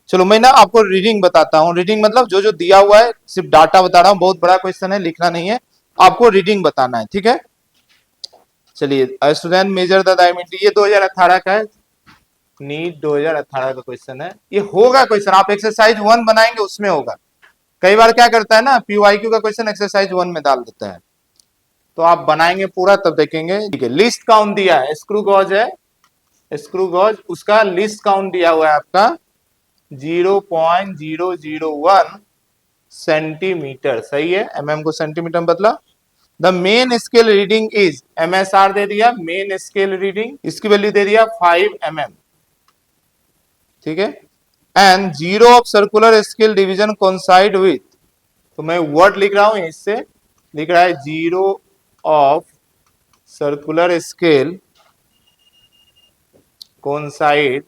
चलो मैं ना आपको रीडिंग बताता हूँ, रीडिंग मतलब जो जो दिया हुआ है, सिर्फ डाटा बता रहा हूँ, बहुत बड़ा क्वेश्चन है, लिखना नहीं है, आपको रीडिंग बताना है, ठीक है। चलिए स्टूडेंट मेजर द डायमीटर, ये 2018 का है, नीट 2018 का क्वेश्चन है, ये होगा क्वेश्चन, आप एक्सरसाइज 1 बनाएंगे उसमें होगा। कई बार क्या करता है ना, पीवाईक्यू का क्वेश्चन एक्सरसाइज 1 में डाल देता है, तो आप बनाएंगे पूरा तब देखेंगे। ठीक है, लिस्ट काउंट दिया है, स्क्रू गॉज है, स्क्रू गॉज उसका लिस्ट काउंट दिया हुआ है आपका 0.001 सेंटीमीटर, सही है, mm को सेंटीमीटर में बदला। The main scale reading is, MSR दे दिया, मेन स्केल रीडिंग इसकी वैल्यू दे दिया 5 mm, ठीक है, and zero of circular scale division coincide with, तो मैं वर्ड लिख रहा हूं, इससे लिख रहा है zero of circular scale coincide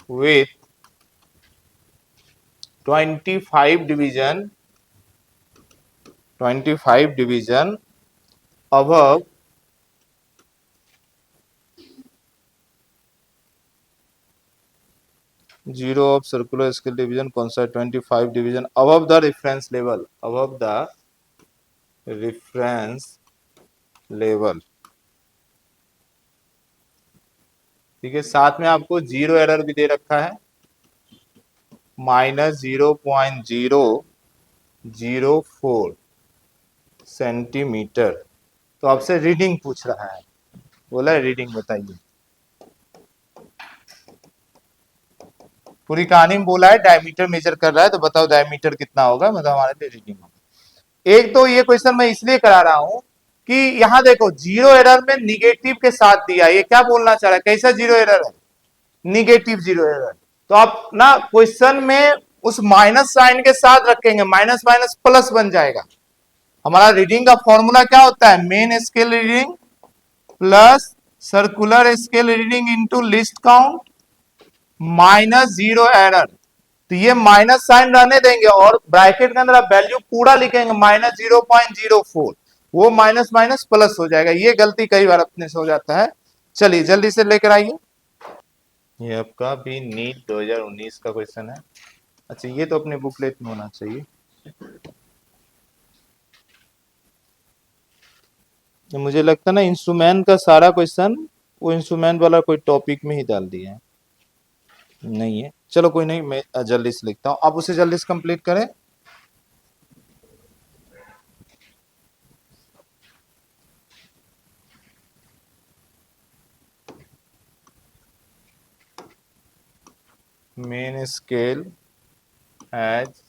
with 25 division above zero of circular scale division coincide 25 division above the reference level, above the reference level, ठीक है। साथ में आपको जीरो एरर भी दे रखा है, -0.004 सेंटीमीटर, तो आपसे रीडिंग पूछ रहा है, बोला है रीडिंग बताइए, पूरी कहानी में बोला है डायमीटर मेजर कर रहा है, तो बताओ डायमीटर कितना होगा, मतलब हमारे लिए रीडिंग होगा। एक तो ये क्वेश्चन मैं इसलिए करा रहा हूं कि यहां देखो जीरो एरर में निगेटिव के साथ दिया, ये क्या बोलना चाह रहा है, कैसा जीरो एरर है, निगेटिव जीरो एरर, तो आप ना क्वेश्चन में उस माइनस साइन के साथ रखेंगे, माइनस माइनस प्लस बन जाएगा। हमारा रीडिंग का फॉर्मूला क्या होता है, main scale reading plus circular scale reading into least count minus zero error, तो ये माइनस साइन रहने देंगे और ब्रैकेट के अंदर आप वैल्यू पूरा लिखेंगे -0.04, वो माइनस माइनस प्लस हो जाएगा, ये गलती कई बार अपने से हो जाता है। चलिए जल्दी से लेकर आइए, ये आपका भी नीट 2019 का क्वेश्चन है। अच्छा ये तो अपने बुकलेट में होना चाहिए, मुझे लगता है ना इंस्ट्रूमेंट का सारा क्वेश्चन वो इंस्ट्रूमेंट वाला कोई टॉपिक में ही डाल दिया है, नहीं है। चलो कोई नहीं, मैं जल्दी से लिखता हूं, आप उसे जल्दी से कंप्लीट करें। Main scale has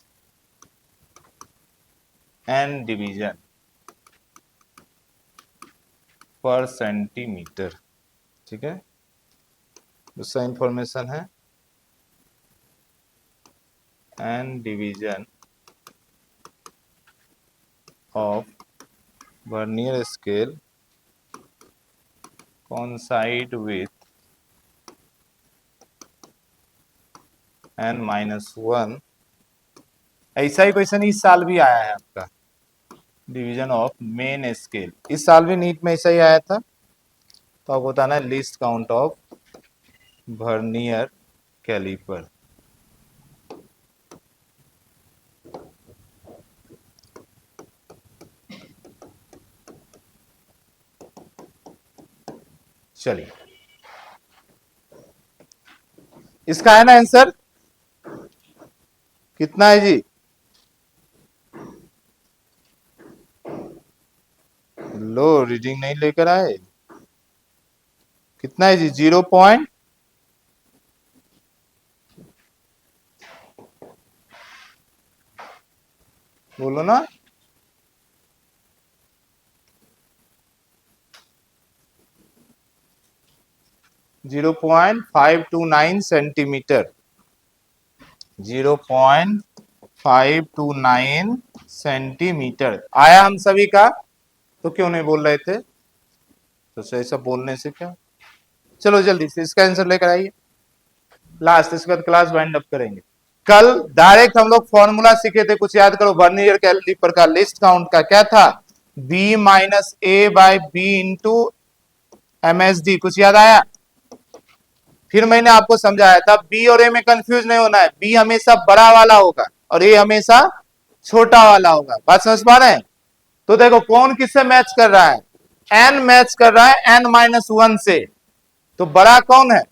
n division पर सेंटीमीटर, ठीक है। दूसरा इंफॉर्मेशन है n division of vernier scale coincide with n-1। ऐसा ही क्वेश्चन इस साल भी आया है आपका, डिवीजन ऑफ मेन स्केल, इस साल भी नीट में ऐसा ही आया था। तो आपको बताना है least count of vernier caliper. चलिए, इसका है ना आंसर, कितना है जी? लो, रीडिंग नहीं लेकर आए। कितना है जी? 0 पॉइंट, बोलो ना। 0.529 सेंटीमीटर, 0.529 सेंटीमीटर आया हम सभी का। तो क्यों नहीं बोल रहे थे? तो ऐसा बोलने से क्या। चलो जल्दी से इसका आंसर लेकर आइए, लास्ट, इसके बाद क्लास वाइंड अप करेंगे। कल डायरेक्ट हम लोग फॉर्मूला सीखे थे, कुछ याद करो। वर्नियर कैलिपर का लिस्ट काउंट का क्या था? b minus A by B into MSD, कुछ याद आया? फिर मैंने आपको समझाया था बी और ए में कंफ्यूज नहीं होना है, बी हमेशा बड़ा वाला होगा और ए हमेशा छोटा वाला होगा। बात समझ पा रहे हैं? तो देखो कौन किससे मैच कर रहा है, एन मैच कर रहा है n-1 से, तो बड़ा कौन है?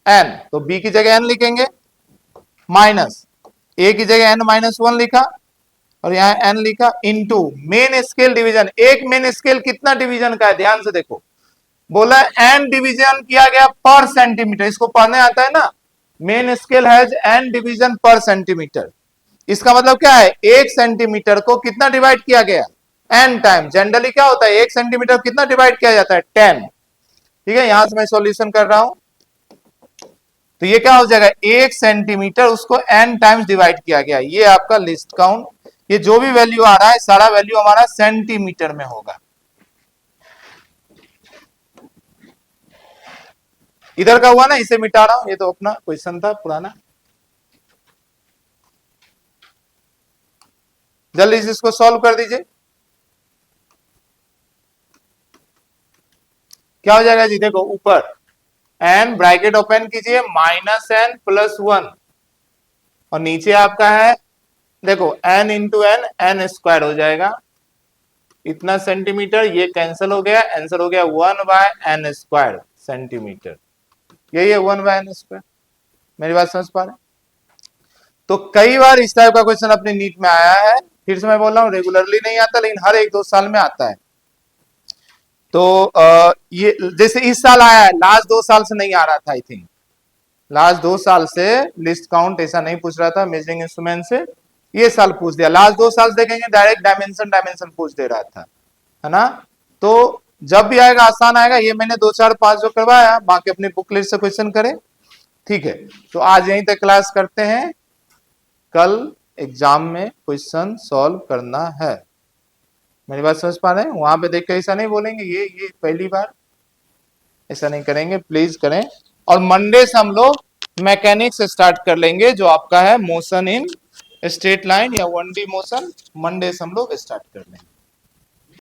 एन, तो बी की जगह एन लिखेंगे, माइनस ए की जगह n-1 लिखा और यहां एन लिखा, इनटू मेन स्केल डिवीजन। एक मेन स्केल कितना डिवीजन का है, ध्यान से देखो, बोला एन डिवीजन किया गया पर सेंटीमीटर, इसको पढ़ने आता है ना। Main scale has an division पर सेंटीमीटर, इसका मतलब क्या है? 1 सेंटीमीटर को कितना डिवाइड किया गया? n time. जनरली क्या होता है, 1 सेंटीमीटर कितना डिवाइड किया जाता है? 10। ठीक है, यहां से मैं सॉल्यूशन कर रहा हूं, तो ये क्या हो जाएगा? 1 सेंटीमीटर उसको n टाइम्स डिवाइड किया गया। ये आपका लिस्ट काउंट, ये जो भी वैल्यू आ रहा है सारा वैल्यू हमारा सेंटीमीटर में होगा। इधर का हुआ ना, इसे मिटा रहा हूं, ये तो अपना क्वेश्चन था पुराना। जल्दी से इसको सॉल्व कर दीजिए। क्या हो जाएगा जी? देखो ऊपर n ब्रैकेट ओपन कीजिए, -n + 1 और नीचे आपका है, देखो n into n, n square हो जाएगा, इतना सेंटीमीटर, ये कैंसिल हो गया, आंसर हो गया 1/n स्क्वायर सेंटीमीटर। यही है 1/n स्क्वायर। मेरी बात समझ पा रहे हैं? तो कई बार इस टाइप का क्वेश्चन अपने नीट में आया है, फिर से मैं बोल रहा हूं रेगुलरली नहीं आता, लेकिन हर 1-2 साल में आता है। तो ये जैसे इस साल आया है, लास्ट 2 साल से नहीं आ रहा था, आई थिंक लास्ट 2 साल से लिस्ट काउंट ऐसा नहीं पूछ रहा था मेजरिंग इंस्ट्रूमेंट से, ये साल पूछ दिया। लास्ट 2 साल देखेंगे डायरेक्ट डायमेंशन पूछ दे रहा था, है ना। तो जब भी आएगा आसान आएगा, ये मैंने 2 4 5 जो करवाया, बाकी अपनी बुकलेट से क्वेश्चन करें, ठीक है। तो आज यहीं तक क्लास करते हैं, कल एग्जाम में क्वेश्चन सॉल्व करना है। मेरी बात समझ पा रहे हैं? वहां पे देख के ऐसा नहीं बोलेंगे ये पहली बार, ऐसा नहीं करेंगे, प्लीज करें। और मंडे से हम लोग मैकेनिक्स स्टार्ट कर लेंगे, जो आपका है मोशन इन स्ट्रेट लाइन या 1D मोशन, मंडे से हम लोग स्टार्ट कर लेंगे।